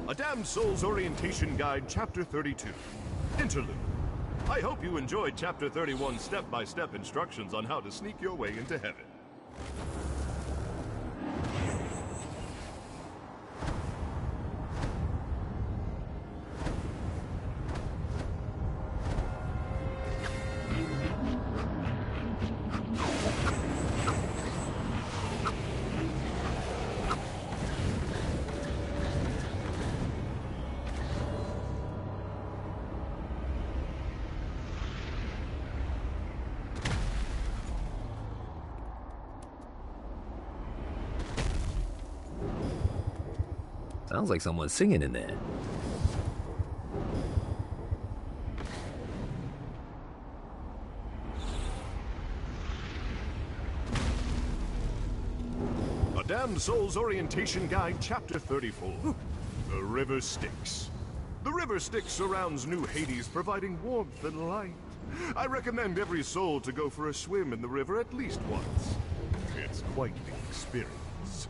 A Damned Soul's Orientation Guide, Chapter 32, Interlude. I hope you enjoyed Chapter 31's step-by-step instructions on how to sneak your way into heaven. Sounds like someone's singing in there. A Damned Soul's Orientation Guide, Chapter 34, The River Styx. The River Styx surrounds New Hades, providing warmth and light. I recommend every soul to go for a swim in the river at least once. It's quite the experience.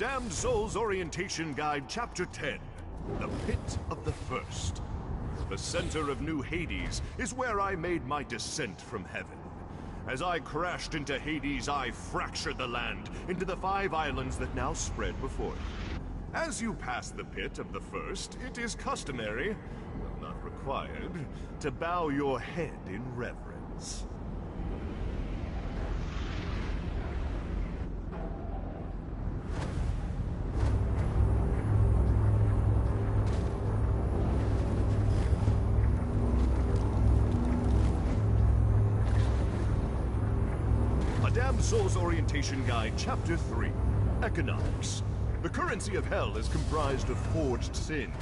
Damned Soul's Orientation Guide, Chapter 10. The Pit of the First. The center of New Hades is where I made my descent from heaven. As I crashed into Hades, I fractured the land into the 5 islands that now spread before you. As you pass the Pit of the First, it is customary, well, not required, to bow your head in reverence. Damned Soul's Orientation Guide, Chapter 3. Economics. The currency of hell is comprised of forged sins.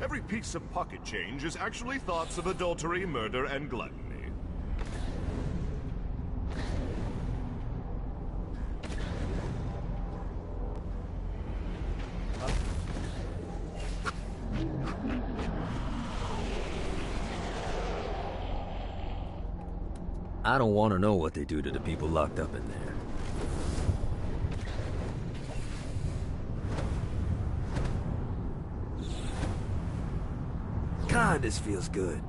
Every piece of pocket change is actually thoughts of adultery, murder, and gluttony. I don't want to know what they do to the people locked up in there. God, this feels good.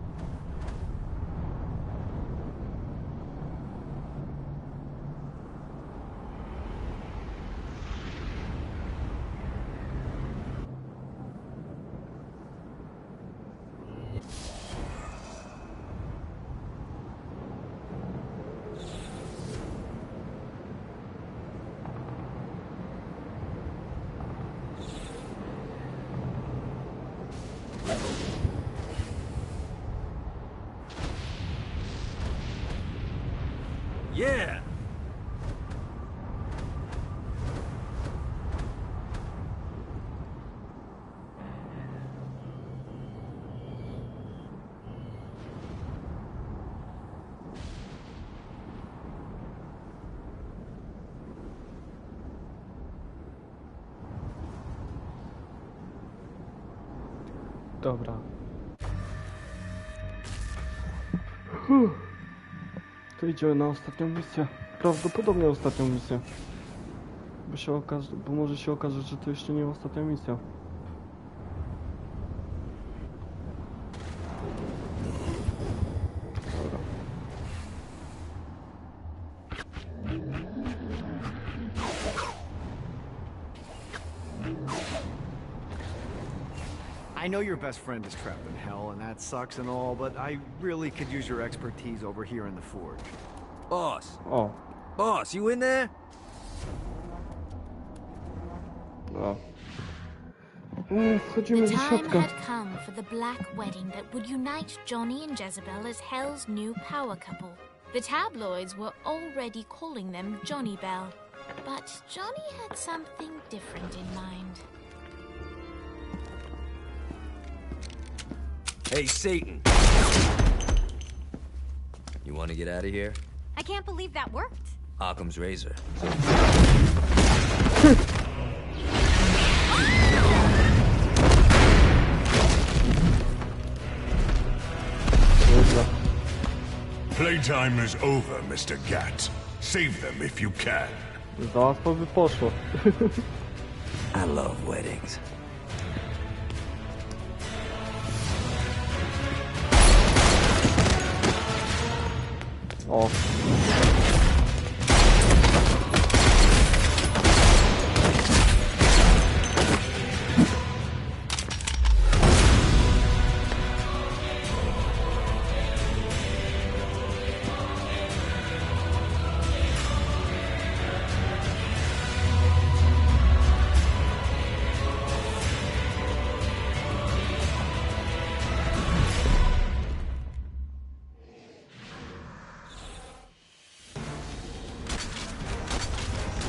Yeah! Dobra. To idziemy na ostatnią misję. Prawdopodobnie ostatnią misję. Bo może się okazać, że to jeszcze nie ostatnia misja. Dobra. I know your best friend is trapped in hell, and that sucks and all, but I really could use your expertise over here in the forge. Boss! O! Boss, you in there? No. Wchodzimy The do time środka. had come for the black wedding that would unite Johnny and Jezebel as Hell's new power couple. The tabloids were already calling them Johnny Bell, but Johnny had something different in mind. Hey, Satan! You want to get out of here? I can't believe that worked. Occam's razor. Playtime is over, Mr. GAT. Save them if you can. Za łatwo by poszło. I love weddings. O.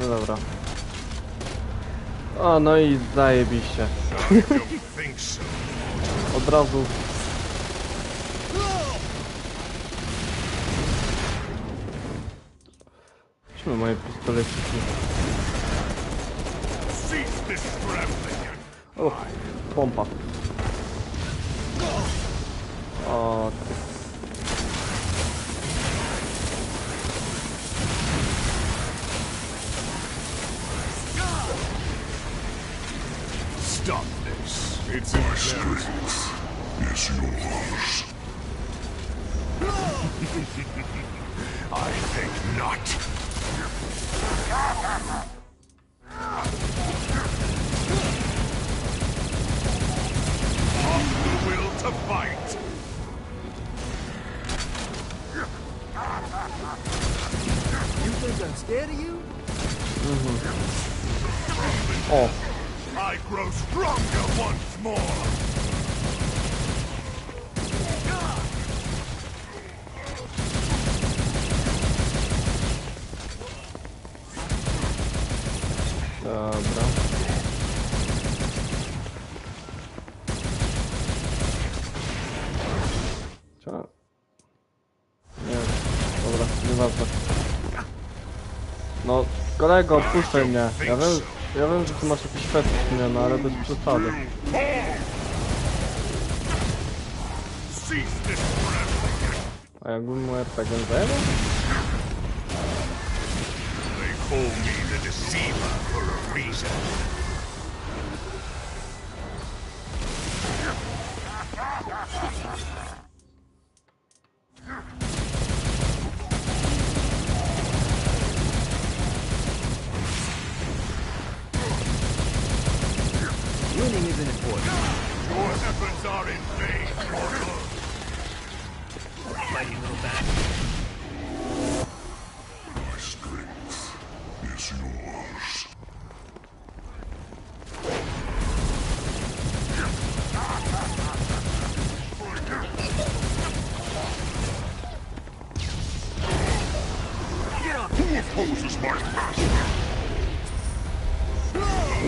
No dobra. O, no i zajebiście. Od razu. Weźmy moje pistoleciki. O, pompa. O, Stop this. It's embarrassing. Is yours. I think not. Of the will to fight. You think I'm scared of you? O, I grow stronger once more. dobra. Co? Nie, dobra, nieważne. No, kolego, puszczaj mnie. Ja wiem, że ty masz jakiś fetysz, nie, no ale bez przesady. A jakbym mu RPG zajebał? They call me the deceiver for a reason. Winning isn't important. Your efforts are in vain, mortal. Fight, you little bat. My strength is yours. Who opposes my master?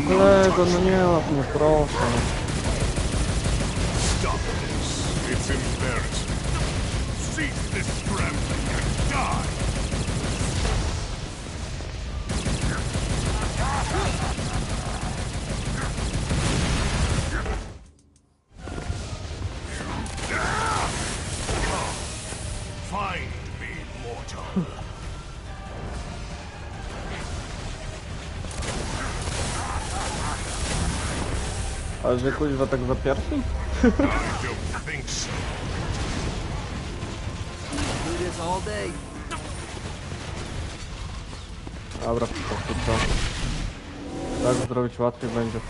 Kolego, no nie, no proszę. Stop this. It's embarrassing. Cease this scrambling and die. Find me, mortal. Ale że kuźwa tak za pierwszym? I don't think so. Do this all day. Dobra, po prostu co? Tak zrobić łatwiej będzie.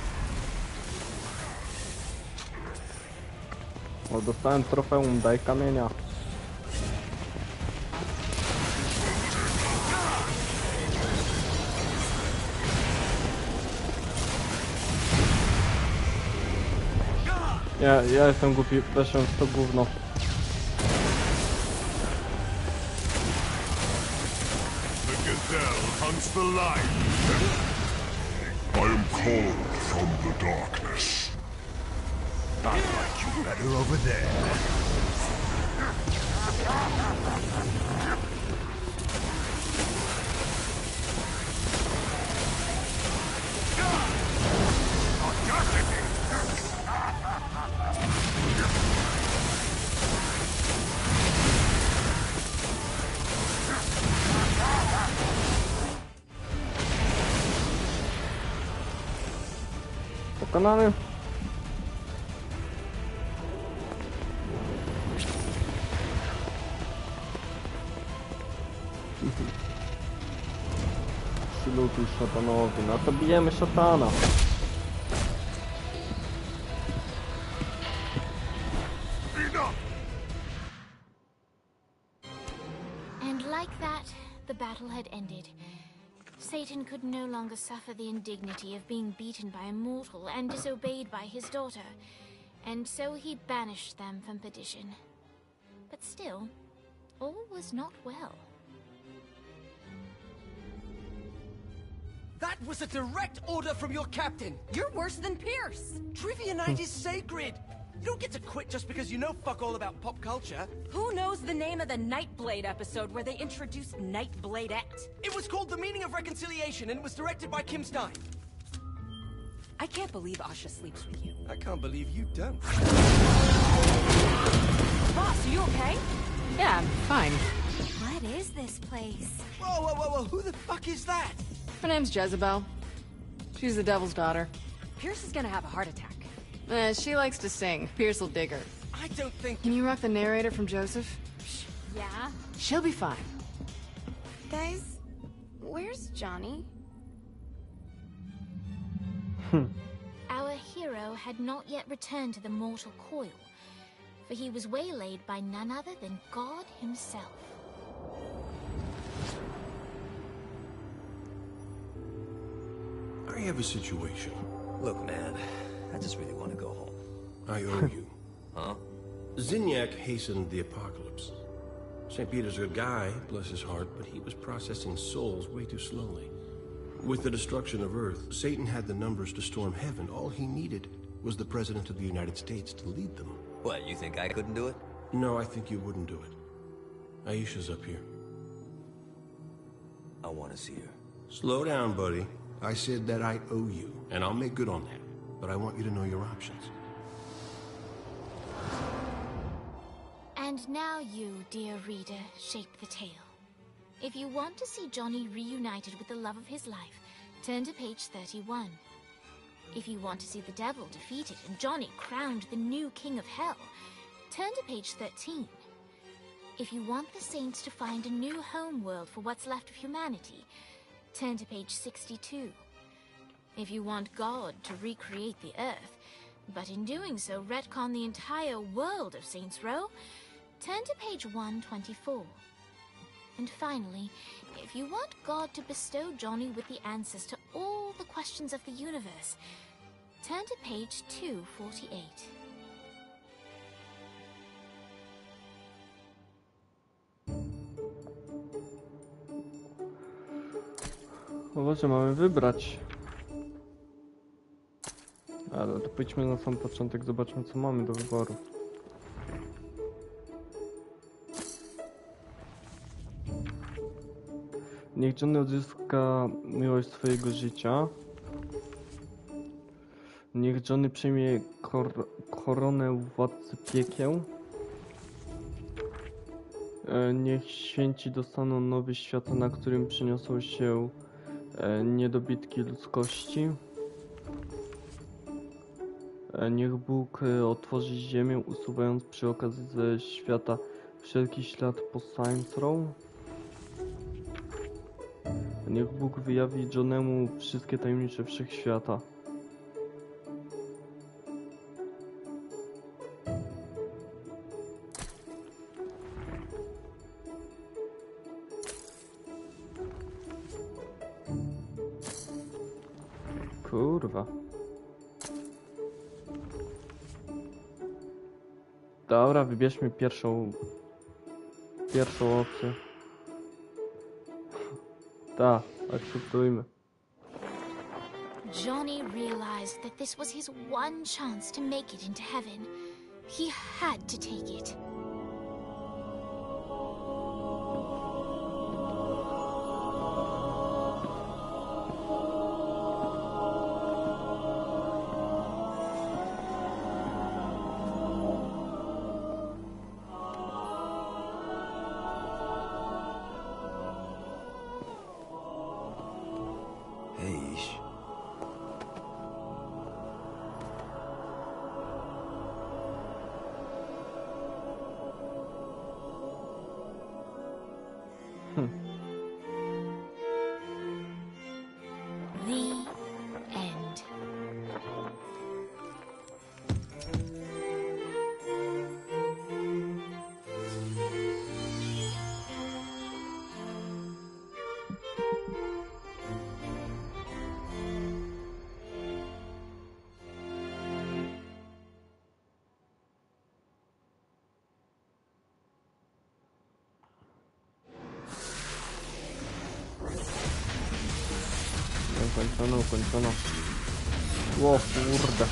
O, dostałem trofeum, daj kamienia. Ja jestem głupi, weszłem w to gówno. The gazelle hunts the lion. I am called from the darkness. I like you better over there. Pokonany. Przylutuj szatanowi, no to bijemy szatana. And like that, the battle had ended. Satan could no longer suffer the indignity of being beaten by a mortal and disobeyed by his daughter, and so he banished them from perdition. But still, all was not well. That was a direct order from your captain. You're worse than Pierce. Trivia night is sacred. You don't get to quit just because you know fuck all about pop culture. Who knows the name of the Nightblade episode where they introduced Nightbladette? It was called The Meaning of Reconciliation and it was directed by Kim Stein. I can't believe Asha sleeps with you. I can't believe you don't. Boss, are you okay? Yeah, I'm fine. What is this place? Whoa, whoa, whoa, whoa, who the fuck is that? Her name's Jezebel. She's the devil's daughter. Pierce is gonna have a heart attack. She likes to sing. Pierce will dig her. I don't think... Can you rock the narrator from Joseph? Yeah? She'll be fine. Guys, where's Johnny? Our hero had not yet returned to the mortal coil, for he was waylaid by none other than God himself. I have a situation. Look, man, I just really want to go home. I owe you. Huh? Zinyak hastened the apocalypse. St. Peter's a good guy, bless his heart, but he was processing souls way too slowly. With the destruction of Earth, Satan had the numbers to storm heaven. All he needed was the President of the United States to lead them. What, you think I couldn't do it? No, I think you wouldn't do it. Aisha's up here. I want to see her. Slow down, buddy. I said that I owe you, and I'll make good on that. But I want you to know your options. And now you, dear reader, shape the tale. If you want to see Johnny reunited with the love of his life, turn to page 31. If you want to see the devil defeated and Johnny crowned the new king of hell, turn to page 13. If you want the saints to find a new home world for what's left of humanity, turn to page 62. If you want God to recreate the earth, but in doing so retcon the entire world of Saints Row, turn to page 124. And finally, if you want God to bestow Johnny with the answers to all the questions of the universe, turn to page 248. No właśnie, mamy wybrać. Ale to pójdźmy na sam początek, zobaczmy co mamy do wyboru. Niech Johnny odzyska miłość swojego życia. Niech Johnny przyjmie koronę władcy piekieł. Niech święci dostaną nowy świat, na którym przyniosą się niedobitki ludzkości. Niech Bóg otworzy ziemię, usuwając przy okazji ze świata wszelki ślad po Saints Row. Niech Bóg wyjawi Johnemu wszystkie tajemnice wszechświata. Kurwa. Dobra, wybierzmy pierwszą opcję. Tak, akceptujmy. Johnny realized that this was his one chance to make it into heaven. He had to take it. The end. Ukończono. O kurde.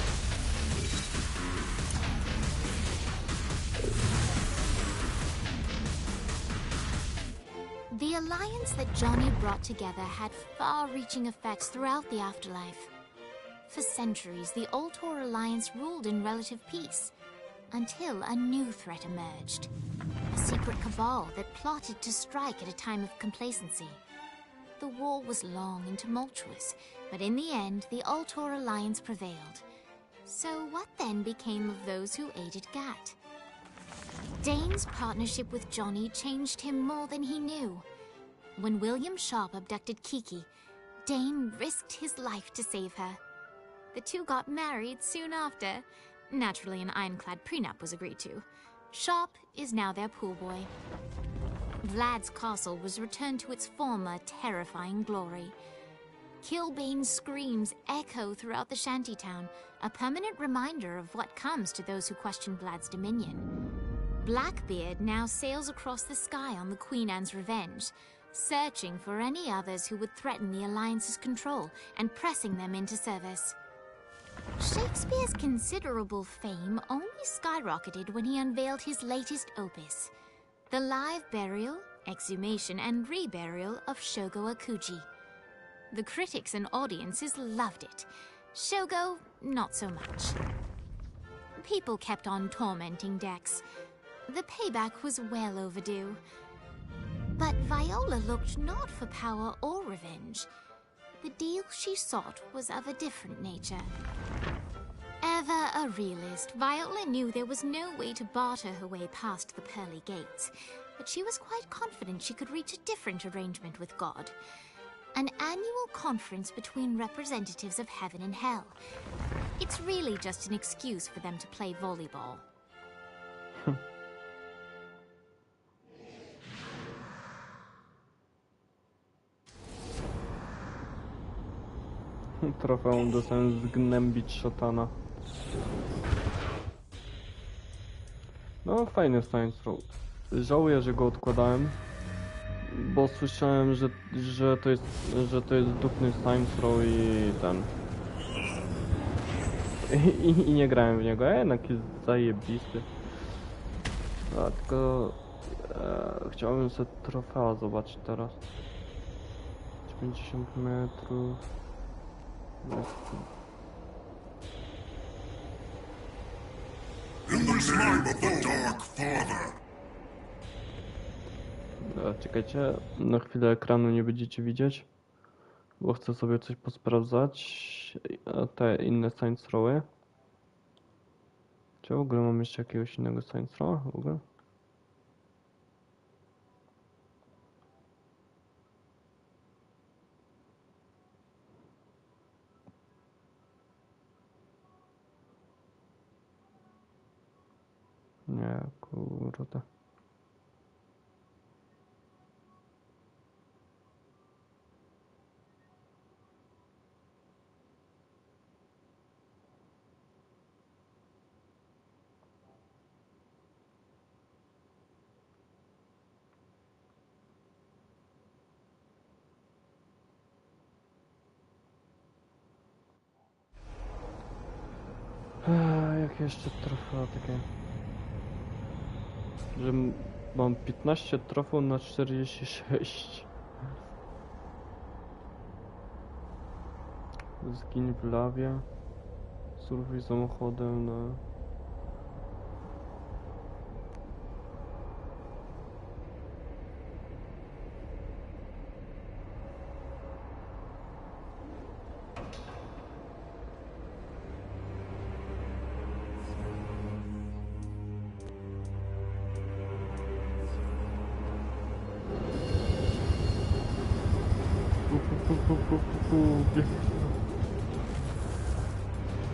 The alliance that Johnny brought together had far-reaching effects throughout the afterlife. For centuries, the Ultor Alliance ruled in relative peace, until a new threat emerged. A secret cabal that plotted to strike at a time of complacency. The war was long and tumultuous, but in the end, the Altor alliance prevailed. So what then became of those who aided GAT? Dane's partnership with Johnny changed him more than he knew. When William Sharp abducted Kiki, Dane risked his life to save her. The two got married soon after. Naturally, an ironclad prenup was agreed to. Sharp is now their pool boy. Vlad's castle was returned to its former terrifying glory. Kilbane's screams echo throughout the shantytown, a permanent reminder of what comes to those who question Vlad's dominion. Blackbeard now sails across the sky on the Queen Anne's revenge, searching for any others who would threaten the Alliance's control and pressing them into service. Shakespeare's considerable fame only skyrocketed when he unveiled his latest opus, the live burial, exhumation, and reburial of Shogo Akuji. The critics and audiences loved it. Shogo, not so much. People kept on tormenting Dex. The payback was well overdue. But Viola looked not for power or revenge. The deal she sought was of a different nature. Ever a realist, Viola knew there was no way to barter her way past the pearly gates, but she was quite confident she could reach a different arrangement with God. An annual conference between representatives of heaven and hell. It's really just an excuse for them to play volleyball. Trofeum dostałem zgnębić szatana. No fajny Science Row. Żałuję, że go odkładałem, bo słyszałem, że to jest dupny Science Row i ten. I nie grałem w niego, a jednak jest zajebisty. A tylko chciałbym sobie trofea zobaczyć teraz. 50 metrów. In the name of the Dark Father. Czekajcie, na chwilę ekranu nie będziecie widzieć, bo chcę sobie coś posprawdzać. Te inne Science Rowy. Czy w ogóle mam jeszcze jakiegoś innego Science Rowa w ogóle? Nie, kurde. Jak jeszcze trofea takie? Że mam 15 trofeów na 46. Zgin w lawie. Surfuj samochodem na...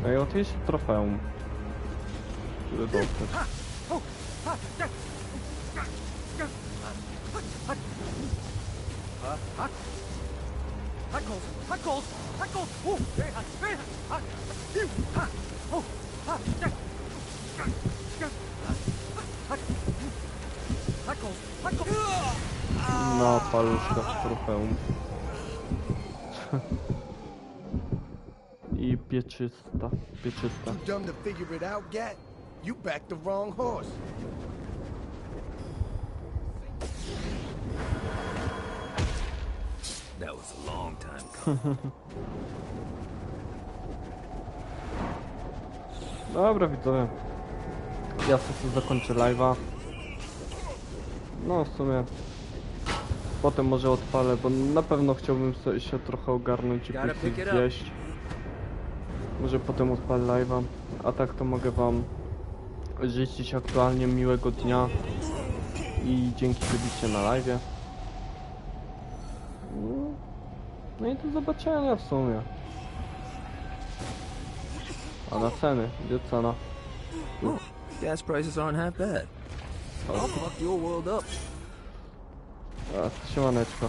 No i oto jest trofeum, które dostać. Na paluszkach trofeum. I pieczysta. Too dumb to figure it out, GAT? You backed the wrong horse. That was a long time coming. Dobra widzowie, ja sobie zakończę live'a. No w sumie Potem może odpalę, bo na pewno chciałbym się trochę ogarnąć i pójść zjeść. Może potem odpalę live'a, a tak to mogę wam życzyć aktualnie miłego dnia i dzięki, że byliście na live'ie. No i do zobaczenia w sumie. A na ceny? Gdzie cena? Gas prices aren't half bad. I'll fuck your world up. A, siemaneczko.